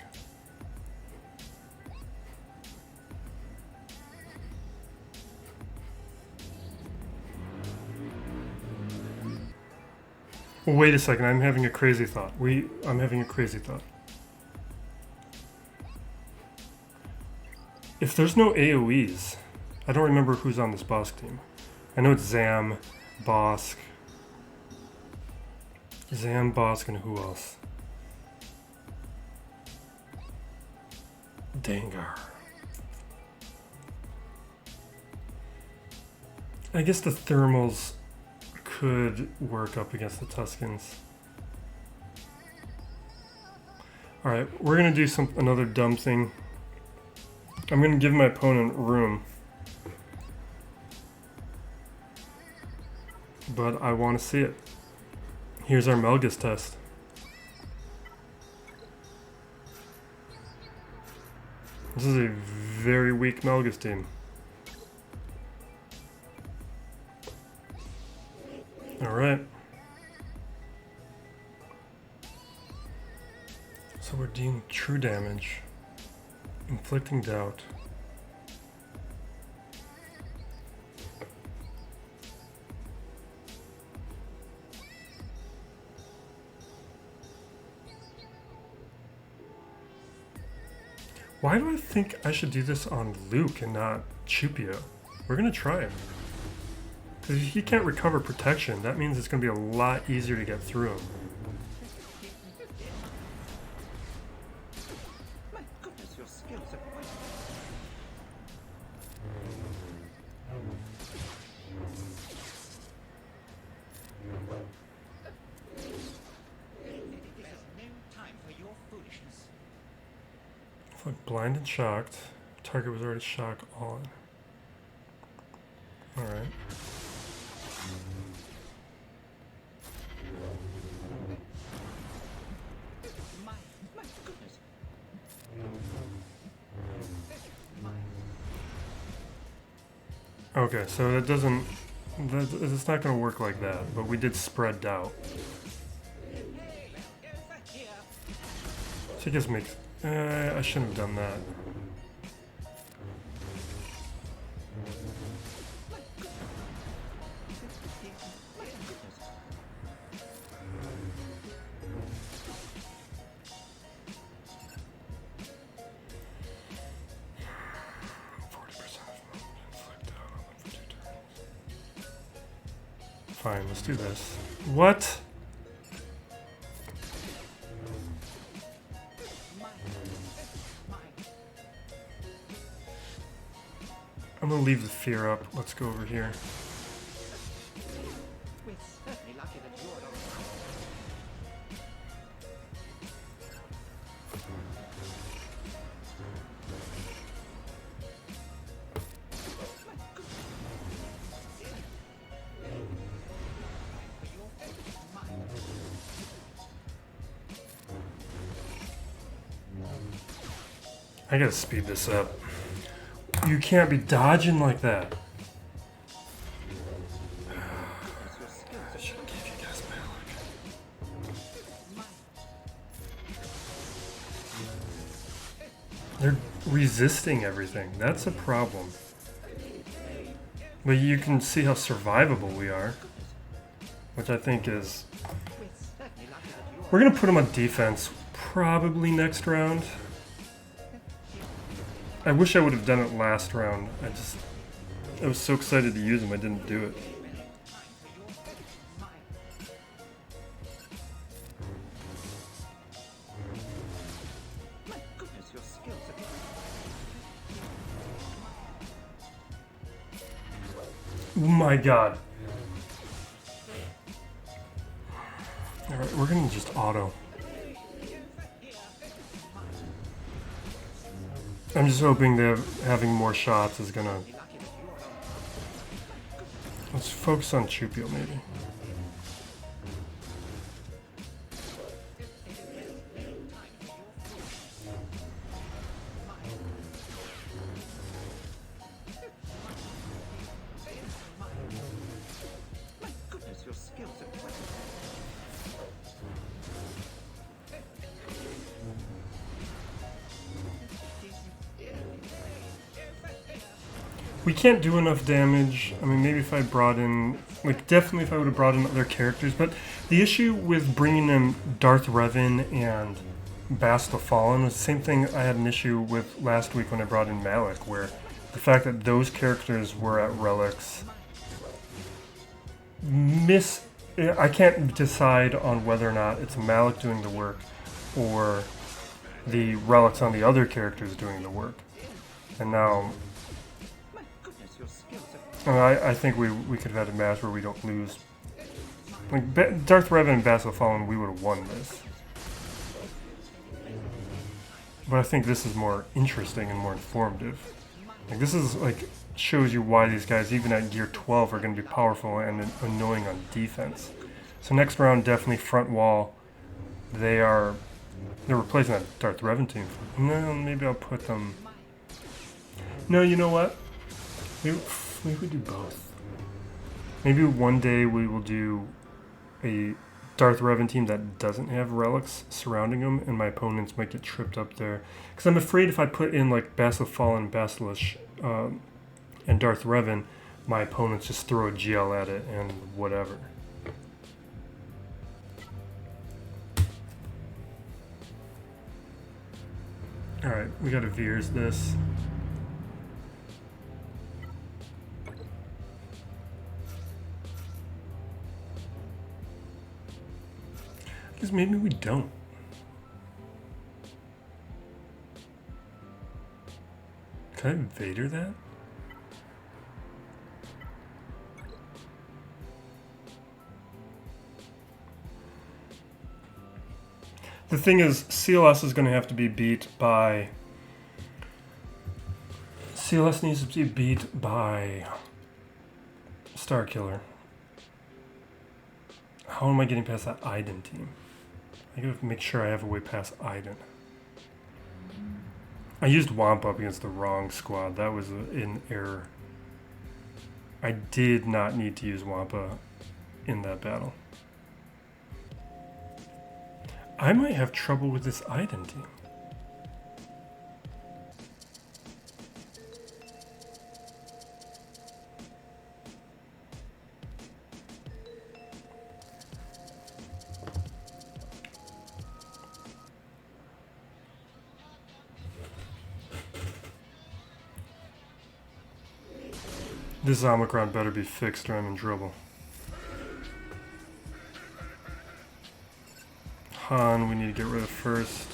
Wait a second, I'm having a crazy thought. I'm having a crazy thought. If there's no AoEs, I don't remember who's on this Bosk team. I know it's Zam, Bosk. Zam, Bosk, and who else? Dengar. I guess the thermals could work up against the Tuskens. Alright, we're gonna do another dumb thing. I'm gonna give my opponent room. But I wanna see it. Here's our Malgus test. This is a very weak Malgus team. Alright. So we're dealing true damage. Inflicting doubt. Why do I think I should do this on Luke and not Chupio? We're gonna try it. Because if he can't recover protection, that means it's gonna be a lot easier to get through him. My goodness, your skills are quite... This is no time for your foolishness. Fuck, blind and shocked. Target was already shock on. Alright. My goodness. Okay, so that doesn't... It's not gonna work like that, but we did spread doubt. So I guess makes... I shouldn't have done that. Fine, let's do this. What? I'm gonna leave the fear up. Let's go over here. We're certainly lucky that you're I gotta speed this up. You can't be dodging like that. I should give you guys Malak. They're resisting everything. That's a problem. But you can see how survivable we are, which I think is... We're going to put them on defense probably next round. I wish I would have done it last round. I was so excited to use them, I didn't do it. Oh my god. Alright, we're gonna just auto. I'm just hoping that having more shots is gonna... Let's focus on Chupio maybe. We can't do enough damage. I mean, maybe if I brought in, like, definitely if I would have brought in other characters, but the issue with bringing in Darth Revan and Bast the Fallen was the same thing I had an issue with last week when I brought in Malak, where the fact that those characters were at relics I can't decide on whether or not it's Malak doing the work or the relics on the other characters doing the work. And now... I think we could have had a match where we don't lose. Like, Darth Revan and Bast the Fallen, we would have won this. But I think this is more interesting and more informative. Like, this is, like, shows you why these guys, even at gear 12, are going to be powerful and annoying on defense. So next round, definitely front wall. They're replacing that Darth Revan team. No, maybe I'll put them... No, you know what? Maybe we do both. Maybe one day we will do a Darth Revan team that doesn't have relics surrounding them, and my opponents might get tripped up there. Because I'm afraid if I put in like Bast the Fallen, Basilisk, and Darth Revan, my opponents just throw a GL at it and whatever. Alright, we gotta Veers this. I guess maybe we don't. Can I Vader that? The thing is, CLS is going to have to be beat by... CLS needs to be beat by Starkiller. How am I getting past that Iden team? I gotta make sure I have a way past Iden. I used Wampa up against the wrong squad. That was an error. I did not need to use Wampa in that battle. I might have trouble with this Iden team. This Omicron better be fixed or I'm in trouble. Han, we need to get rid of first.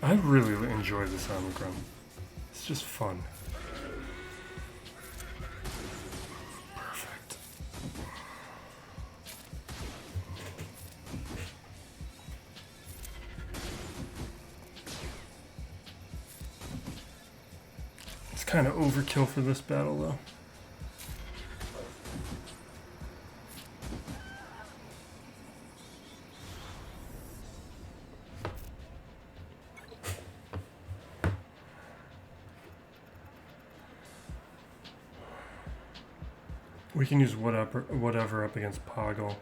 I really enjoy this Omicron. It's just fun. Perfect. kind of overkill for this battle, though. We can use whatever up against Poggle.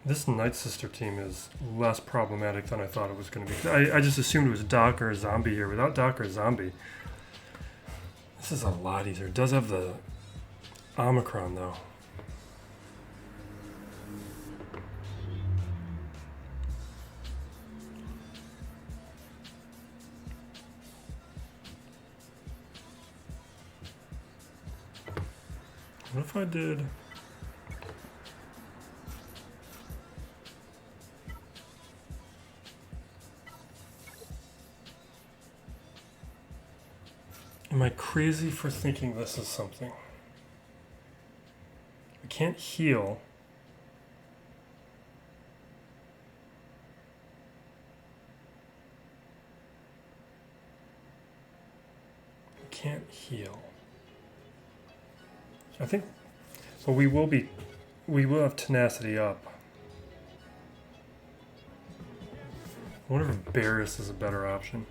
This Night Sister team is less problematic than I thought it was going to be. I just assumed it was Doc or a zombie here. Without Doc or a zombie, this is a lot easier. It does have the Omicron, though. What if I did... Am I crazy for thinking this is something? I can't heal. I can't heal. I think, well, we will have tenacity up. I wonder if Barris is a better option.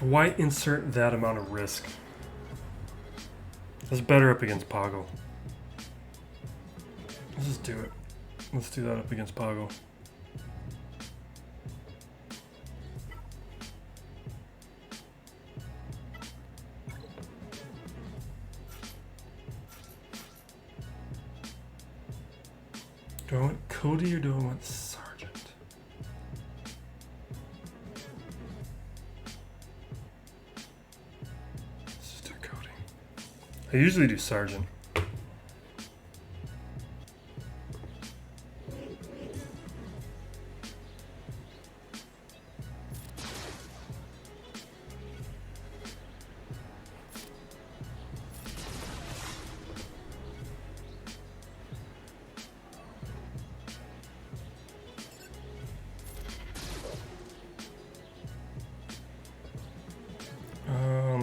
Why insert that amount of risk? That's better up against Poggle. Let's just do it. Let's do that up against Poggle. Do I want Cody or do I want Sergeant? Let's just do Cody. I usually do Sergeant.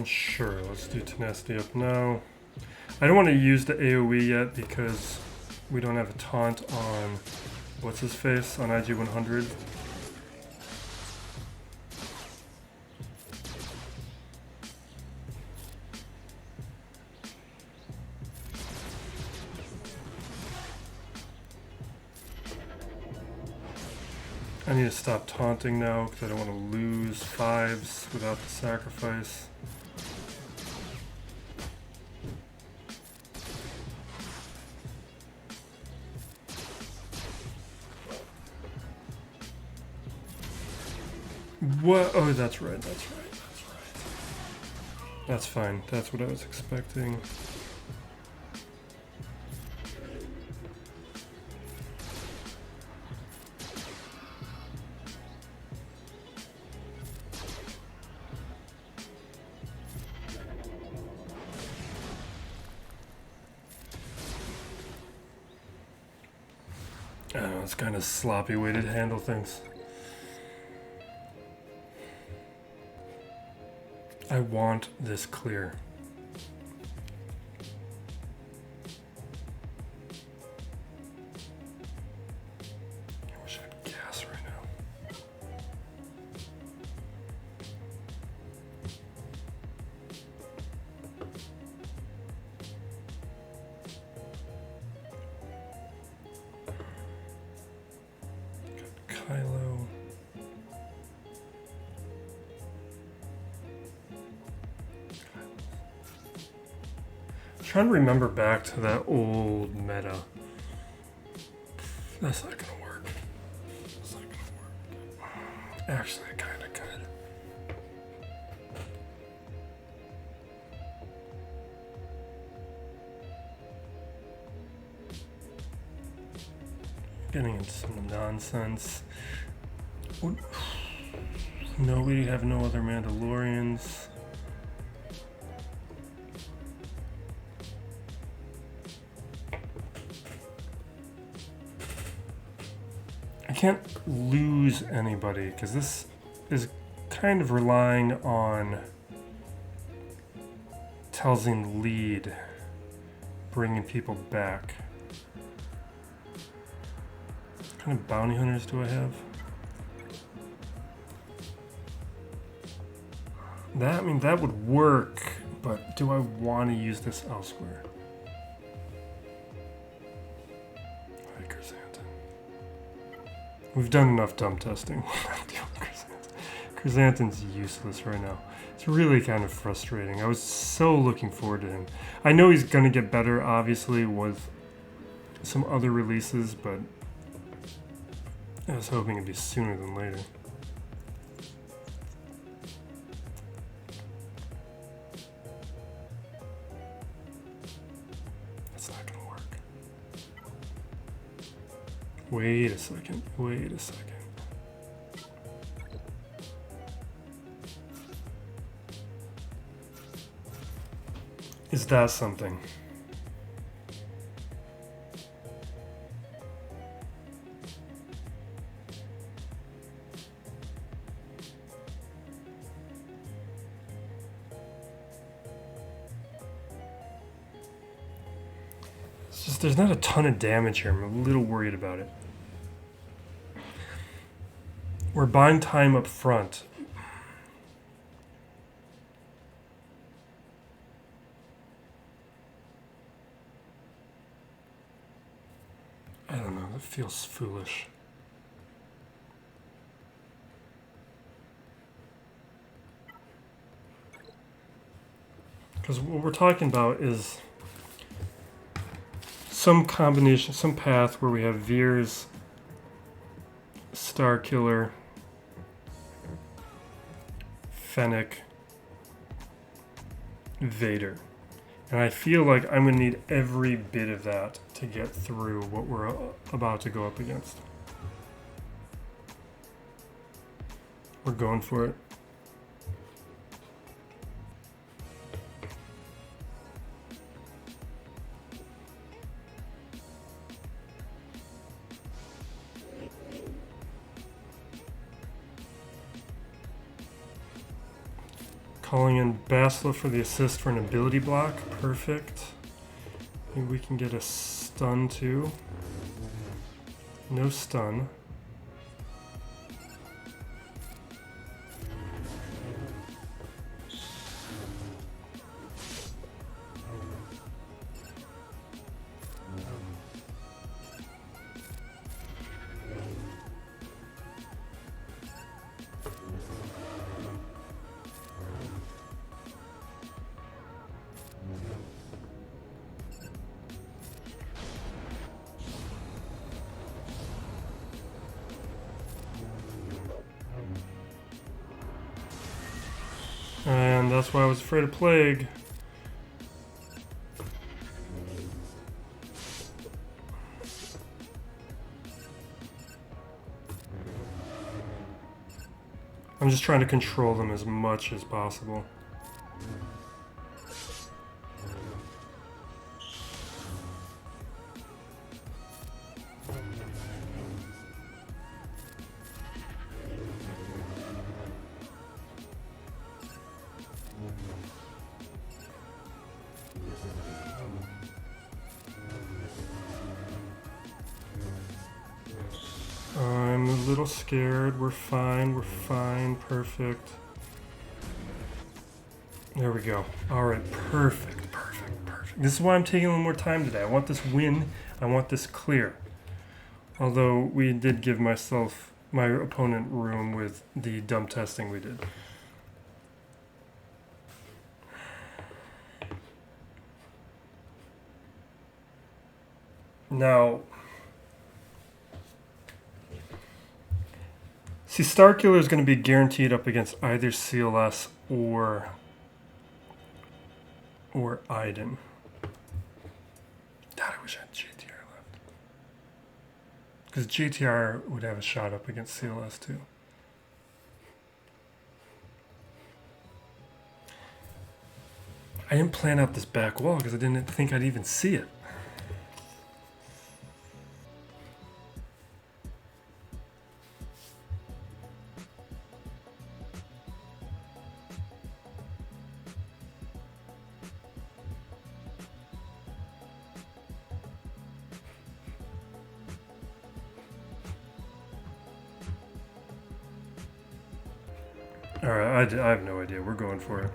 Sure, let's do tenacity up now. I don't want to use the AoE yet because we don't have a taunt on what's his face on IG 100. I need to stop taunting now because I don't want to lose fives without the sacrifice. What? Oh, that's right, that's right, that's right. That's fine, that's what I was expecting. I don't know, it's kind of sloppy way to handle things. I want this clear. I wish I had gas right now. Got Kylo. Trying to remember back to that old meta. That's not gonna work. That's not gonna work. Actually, I kinda could. Getting into some nonsense. No, we have no other Mandalorians. I can't lose anybody because this is kind of relying on Telzing lead, bringing people back. What kind of bounty hunters do I have? That, I mean, that would work, but do I want to use this elsewhere? We've done enough dump testing. Chrysanthemum's useless right now. It's really kind of frustrating. I was so looking forward to him. I know he's going to get better, obviously, with some other releases, but I was hoping it'd be sooner than later. That's not going to work. Wait a second. Wait a second. Is that something? It's just there's not a ton of damage here. I'm a little worried about it. We're buying time up front. I don't know, that feels foolish. Because what we're talking about is some combination, some path where we have Veers, Starkiller, Fennec, Vader. And I feel like I'm going to need every bit of that to get through what we're about to go up against. We're going for it. Calling in Bast for the assist for an ability block. Perfect. Maybe we can get a stun too. No stun. And that's why I was afraid of Plague. I'm just trying to control them as much as possible. I'm a little scared. We're fine, perfect. There we go. Alright, perfect. This is why I'm taking a little more time today. I want this win, I want this clear. Although we did give my opponent room with the dump testing we did. Now, see, Starkiller is going to be guaranteed up against either CLS or Iden. God, I wish I had GTR left. Because GTR would have a shot up against CLS too. I didn't plan out this back wall because I didn't think I'd even see it. Alright, I have no idea. We're going for it.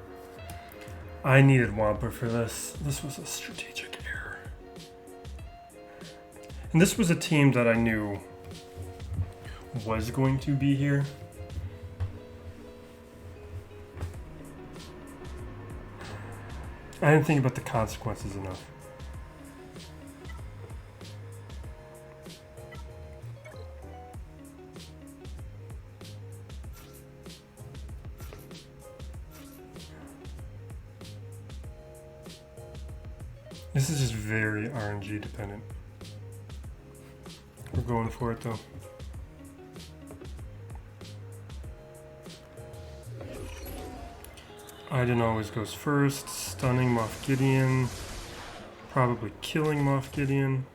I needed Wampa for this. This was a strategic error. And this was a team that I knew was going to be here. I didn't think about the consequences enough. This is just very RNG dependent. We're going for it though. Iden always goes first, stunning Moff Gideon, probably killing Moff Gideon.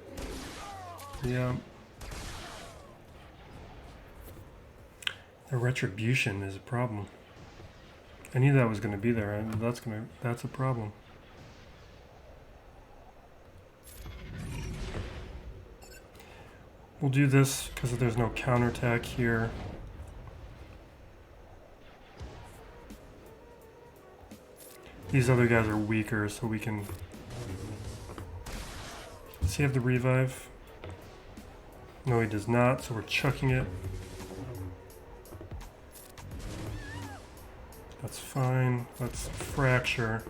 Yeah. The retribution is a problem. I knew that was going to be there. That's a problem. We'll do this because there's no counterattack here. These other guys are weaker, so we can... Does he have the revive? No, he does not, so we're chucking it. That's fine. Let's fracture.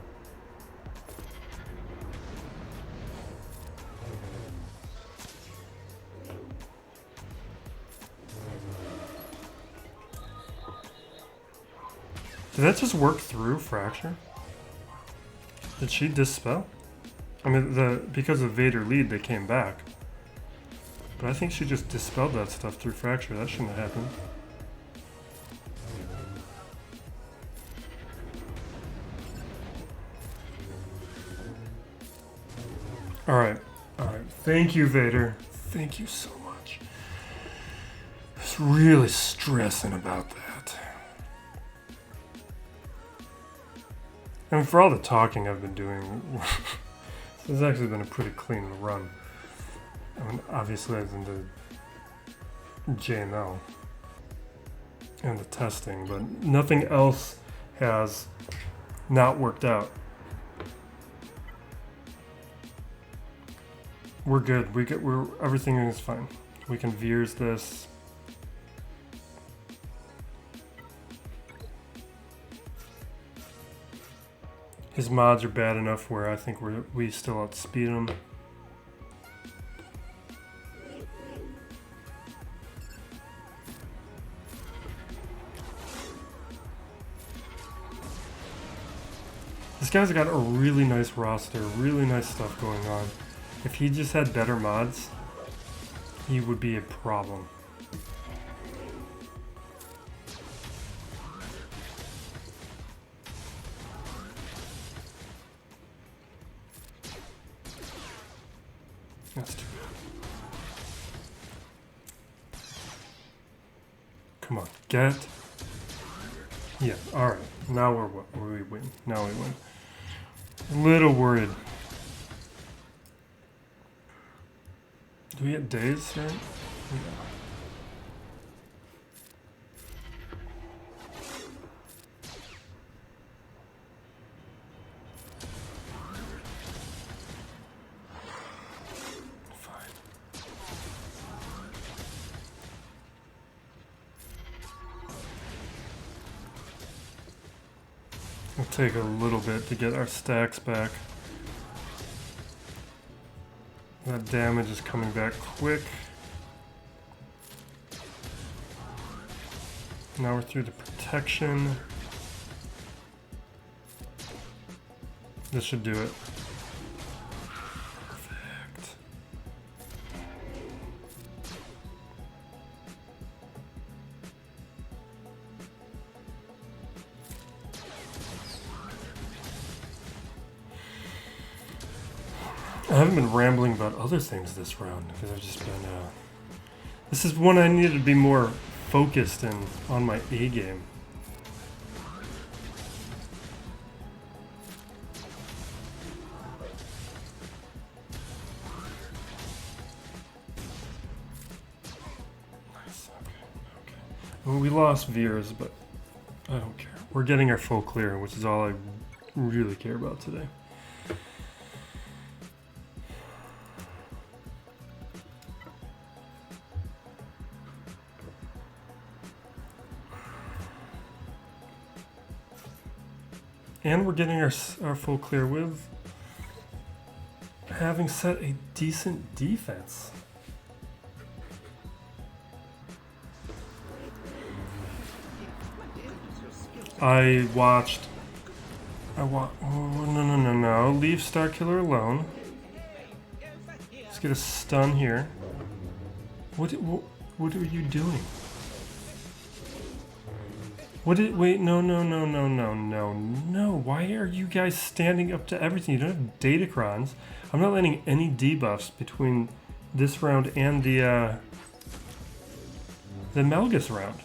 Did that just work through fracture? Did she dispel? I mean, because of Vader lead, they came back. But I think she just dispelled that stuff through fracture. That shouldn't have happened. Alright. Alright. Thank you, Vader. Thank you so much. I was really stressing about that. And for all the talking I've been doing, this has actually been a pretty clean run. I mean, obviously, as in the JML and the testing, but nothing else has not worked out. We're good. Everything is fine. We can Veers this. His mods are bad enough where I think we still outspeed him. This guy's got a really nice roster, really nice stuff going on. If he just had better mods, he would be a problem. That's too bad. Come on, get. Yeah, alright. Now we win. Now we win. A little worried. Do we get days, right? Yeah. It'll take a little bit to get our stacks back. That damage is coming back quick. Now we're through the protection. This should do it. Perfect. I haven't been rambling about other things this round because I've just been. This is one I needed to be more focused and on my A game. Nice. Okay. Okay. Well, we lost Veers, but I don't care. We're getting our full clear, which is all I really care about today. And we're getting our full clear with having set a decent defense. I watched. Oh, no. Leave Starkiller alone. Let's get a stun here. What are you doing? Wait, no. Why are you guys standing up to everything? You don't have datacrons. I'm not letting any debuffs between this round and the Malgus round.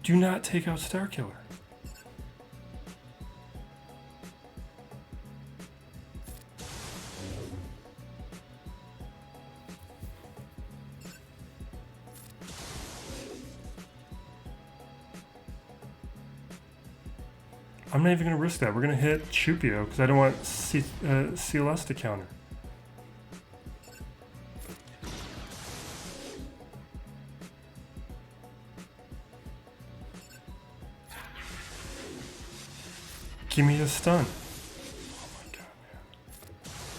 Do not take out Starkiller. I'm not even going to risk that. We're going to hit Chupio because I don't want CLS to counter. Give me the stun. Oh my god, man.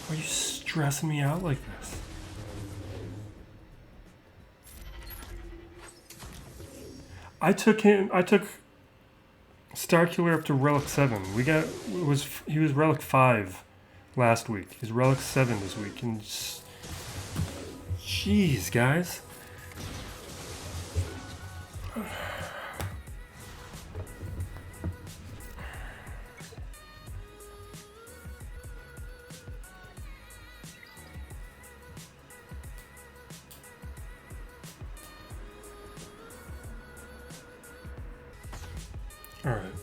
Why are you stressing me out like this? I took Starkiller up to Relic 7. He was Relic 5 last week. He's Relic 7 this week. And jeez, guys. Alright.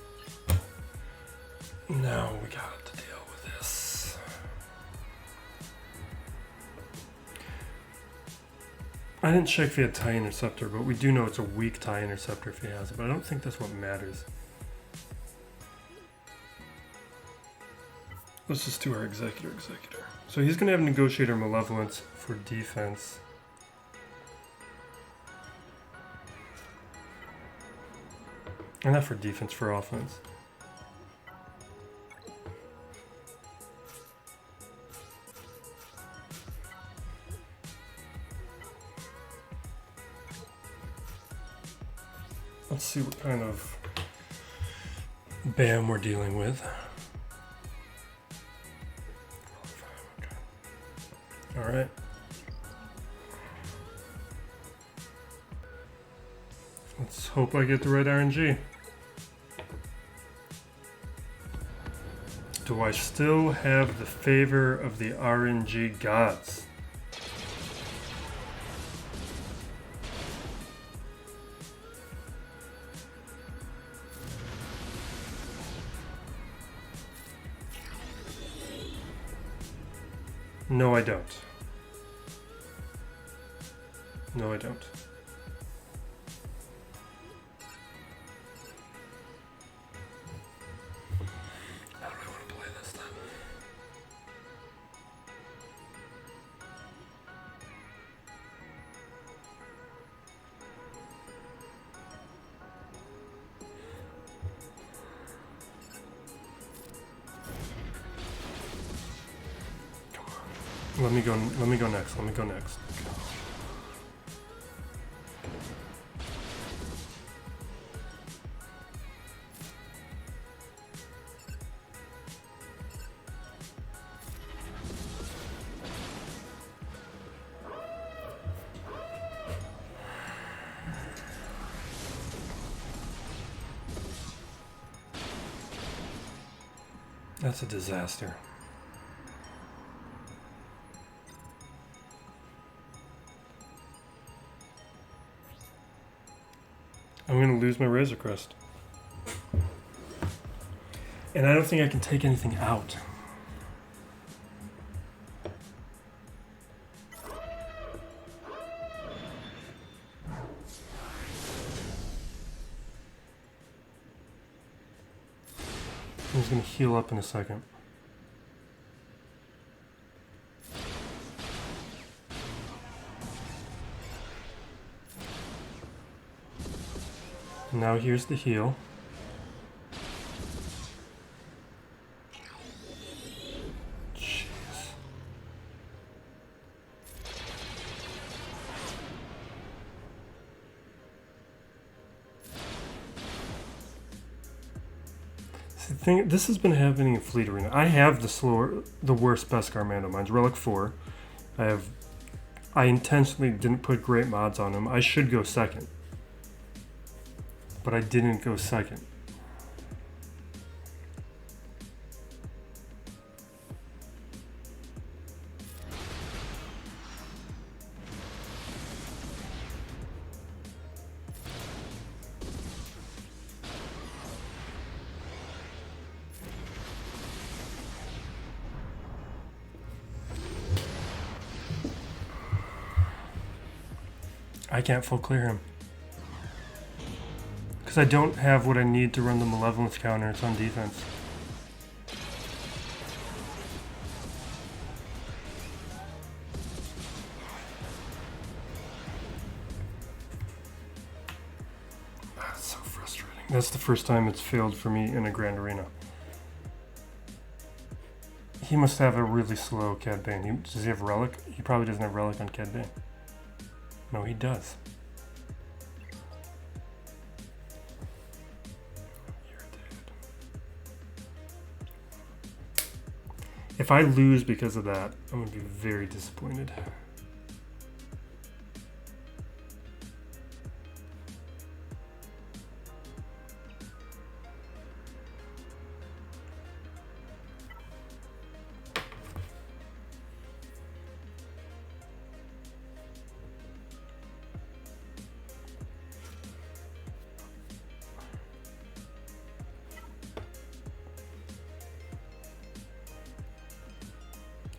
Now we got to deal with this. I didn't check if he had TIE Interceptor, but we do know it's a weak TIE Interceptor if he has it, but I don't think that's what matters. Let's just do our Executor. So he's going to have Negotiator Malevolence for defense. And not for defense, for offense. Let's see what kind of BAM we're dealing with. Alright. Let's hope I get the right RNG. Do I still have the favor of the RNG gods? No, I don't. No, I don't. How do I want to play this then? Come on. Let me go next. That's a disaster. I'm going to lose my Razor Crest. And I don't think I can take anything out. He's gonna heal up in a second. Now here's the heal. Jeez. See, this has been happening in Fleet Arena. I have the worst Beskar Mando. Mine's Relic 4. I intentionally didn't put great mods on him. I should go second. But I didn't go second. I can't full clear him. Because I don't have what I need to run the Malevolence counters on defense. That's so frustrating. That's the first time it's failed for me in a Grand Arena. He must have a really slow Cad Bane. Does he have Relic? He probably doesn't have Relic on Cad Bane. No, he does. If I lose because of that, I'm going to be very disappointed.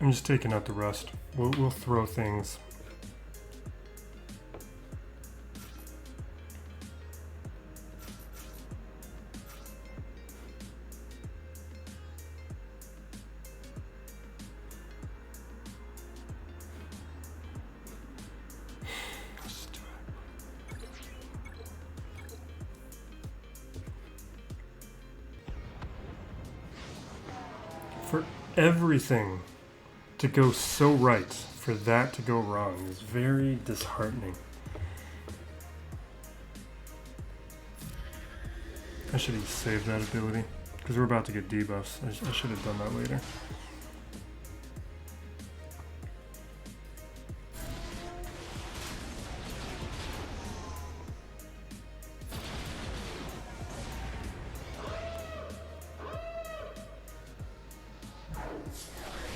I'm just taking out the rust. We'll throw things. Let's do it. For everything to go so right, for that to go wrong is very disheartening. I should have saved that ability, because we're about to get debuffs. I should have done that later.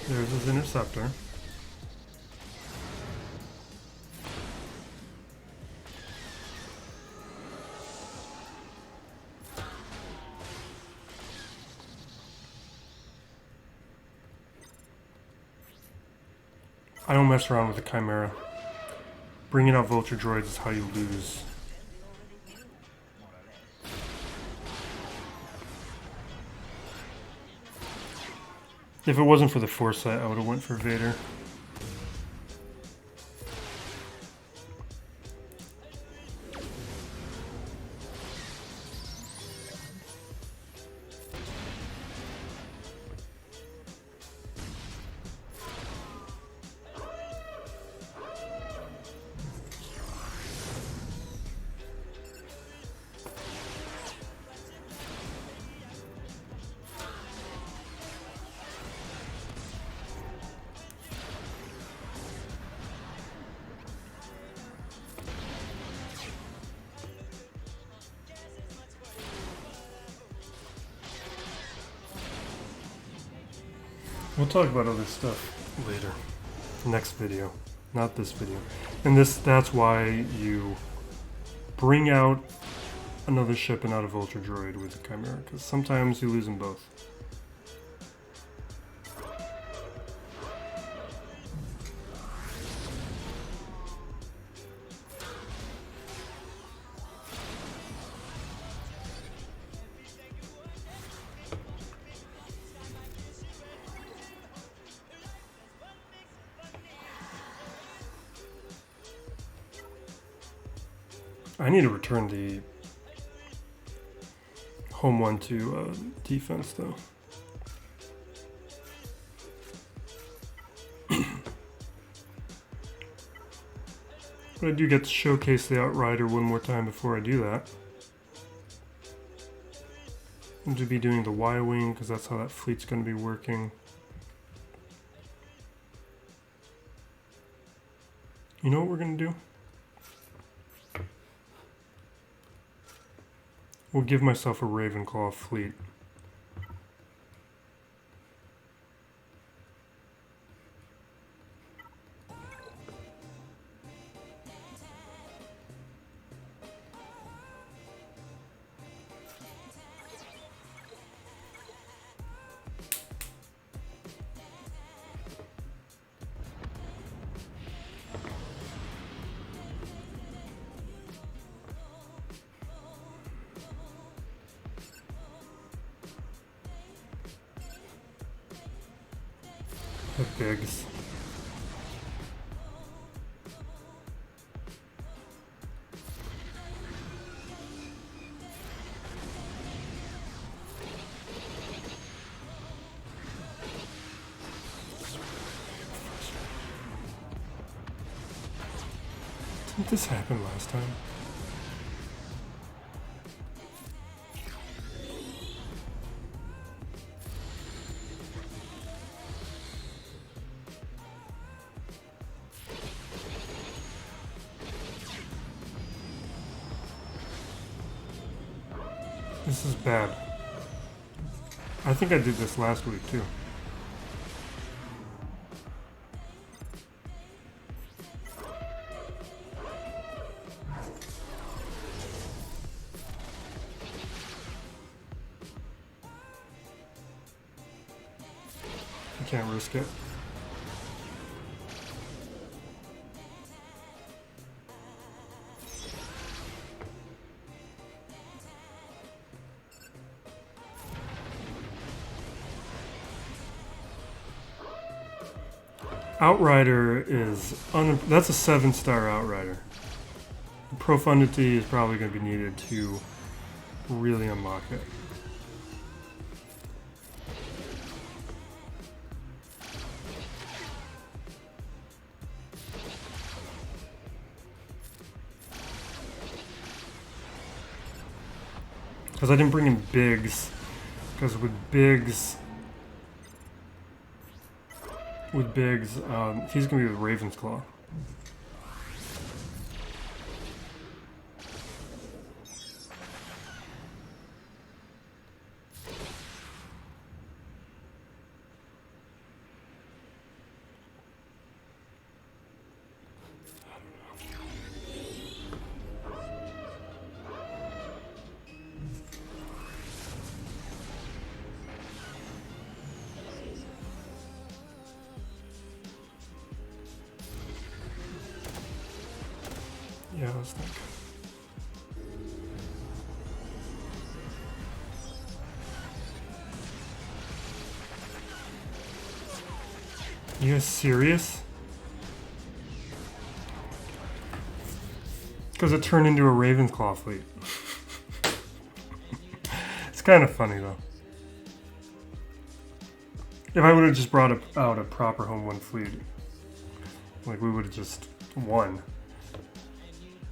There's his interceptor. I don't mess around with the Chimera. Bringing out Vulture Droids is how you lose. If it wasn't for the foresight, I would have went for Vader. We'll talk about other stuff later. Next video. Not this video. And that's why you bring out another ship and not a Vulture Droid with the Chimera, because sometimes you lose them both. I need to return the home one to defense though. But I do get to showcase the Outrider one more time before I do that. I'm going to be doing the Y-Wing because that's how that fleet's going to be working. You know what we're going to do? We'll give myself a Ravenclaw fleet. The bigs. Didn't this happen last time? This is bad. I think I did this last week too. I can't risk it. Outrider is that's a 7-star Outrider. Profundity is probably going to be needed to really unlock it. Because I didn't bring in bigs. Because with bigs, he's going to be with Raven's Claw. Yeah, let's think. You guys serious? Because it turned into a Ravensclaw fleet. It's kind of funny though. If I would have just brought out a proper home one fleet, like we would have just won.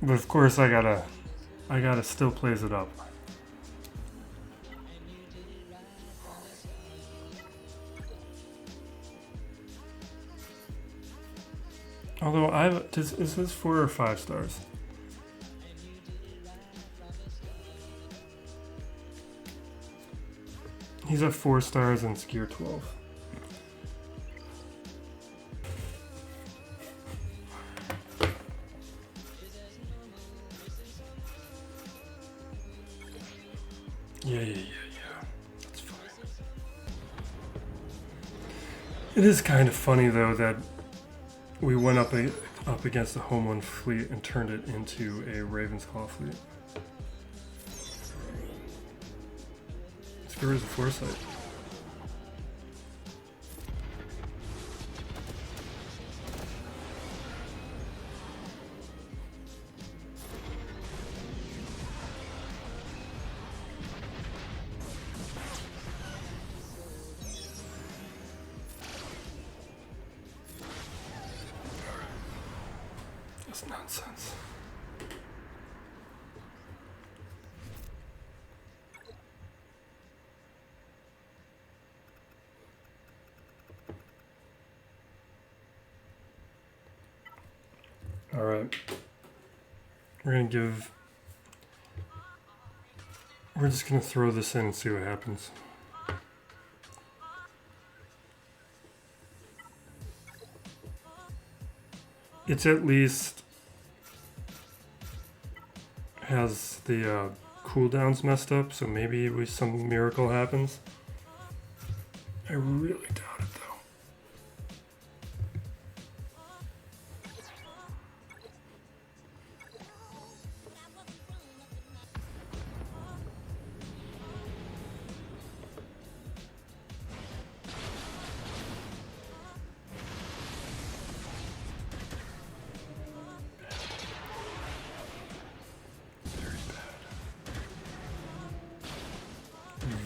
But of course I gotta still plays it up. Although is this 4 or 5 stars? He's at 4 stars and Skier 12. Yeah. That's fine. It is kind of funny though that we went up against the home one fleet and turned it into a Ravensclaw fleet. It's good as a foresight. this nonsense. All right. We're just gonna throw this in and see what happens. It's at least has the cooldowns messed up, so maybe some miracle happens. I really doubt it though.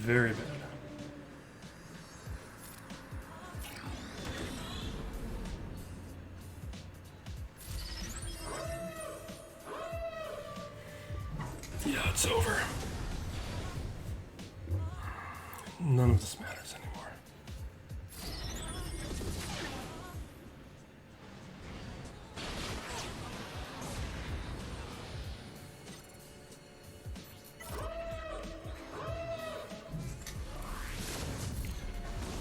Very bad. Yeah, it's over. None of this matters anymore.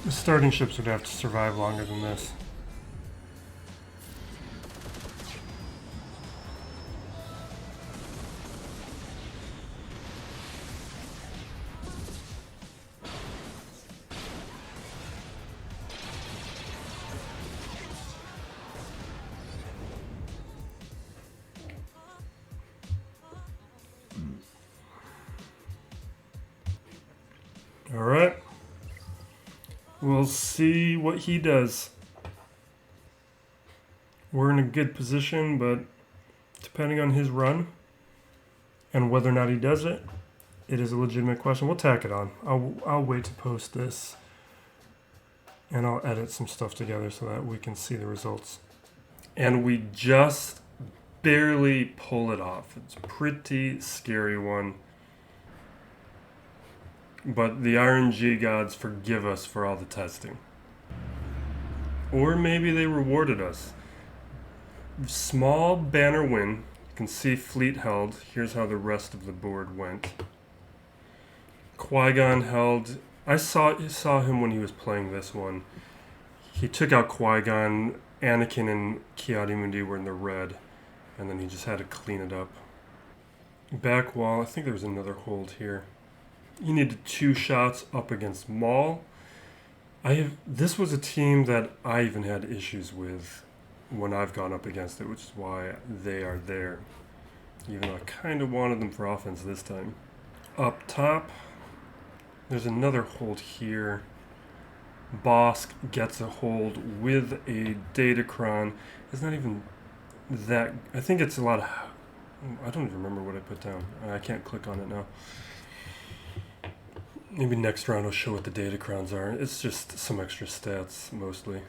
The starting ships would have to survive longer than this. All right. We'll see what he does. We're in a good position, but depending on his run and whether or not he does it, it is a legitimate question. We'll tack it on. I'll wait to post this, and I'll edit some stuff together so that we can see the results. And we just barely pull it off. It's a pretty scary one. But the RNG gods forgive us for all the testing. Or maybe they rewarded us. Small banner win. You can see fleet held. Here's how the rest of the board went. Qui-Gon held. I saw him when he was playing this one. He took out Qui-Gon. Anakin and Ki-Adi-Mundi were in the red. And then he just had to clean it up. Back wall. I think there was another hold here. You needed 2 shots up against Maul. This was a team that I even had issues with when I've gone up against it, which is why they are there. Even though I kind of wanted them for offense this time. Up top, there's another hold here. Bast gets a hold with a datacron. It's not even that... I think it's a lot of... I don't even remember what I put down. I can't click on it now. Maybe next round I'll show what the datacrons are. It's just some extra stats, mostly.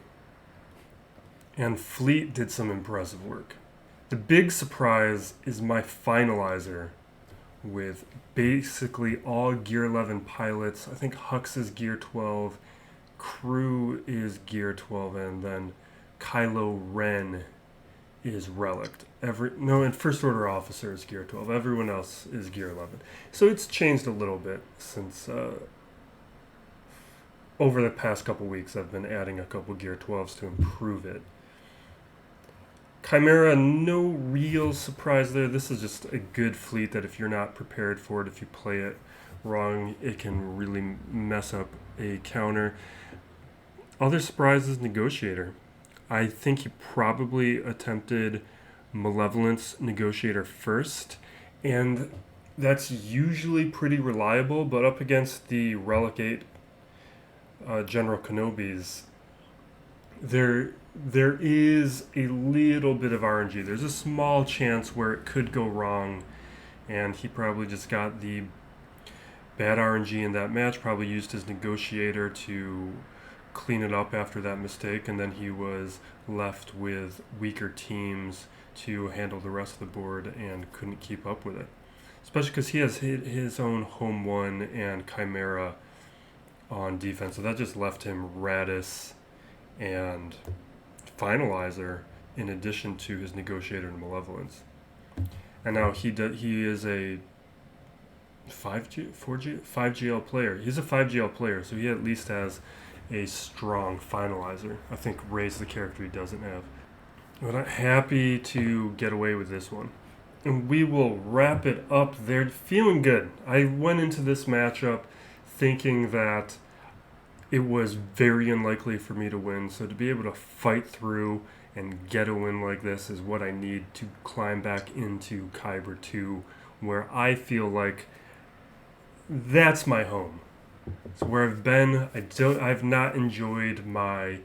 And Fleet did some impressive work. The big surprise is my finalizer with basically all Gear 11 pilots. I think Hux is Gear 12, Crew is Gear 12, and then Kylo Ren is Relict. And First Order Officer is Gear 12. Everyone else is Gear 11. So it's changed a little bit since over the past couple weeks I've been adding a couple Gear 12s to improve it. Chimera, no real surprise there. This is just a good fleet that if you're not prepared for it, if you play it wrong, it can really mess up a counter. Other surprise is Negotiator. I think he probably attempted Malevolence Negotiator first, and that's usually pretty reliable, but up against the Relic 8 General Kenobis, there is a little bit of RNG. There's a small chance where it could go wrong, and he probably just got the bad RNG in that match, probably used his Negotiator to clean it up after that mistake, and then he was left with weaker teams to handle the rest of the board and couldn't keep up with it. Especially because he has his own home one and Chimera on defense, so that just left him Raddus and Finalizer in addition to his Negotiator and Malevolence. And now he is a 5GL player. He's a 5GL player, so he at least has a strong Finalizer. I think Ray's the character he doesn't have. But I'm happy to get away with this one. And we will wrap it up there. Feeling good. I went into this matchup thinking that it was very unlikely for me to win. So to be able to fight through and get a win like this is what I need to climb back into Kyber 2, where I feel like that's my home. It's where I've been. I've not enjoyed my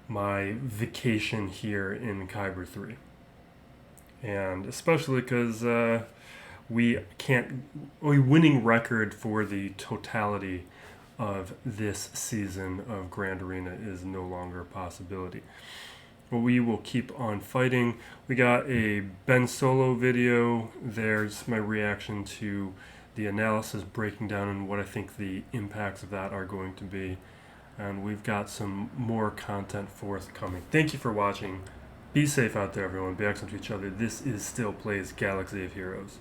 vacation here in Kyber 3. And especially because winning record for the totality of this season of Grand Arena is no longer a possibility. But we will keep on fighting. We got a Ben Solo video. There's my reaction to the analysis, breaking down and what I think the impacts of that are going to be. And we've got some more content forthcoming. Thank you for watching. Be safe out there, everyone. Be excellent to each other. This is Still Plays Galaxy of Heroes.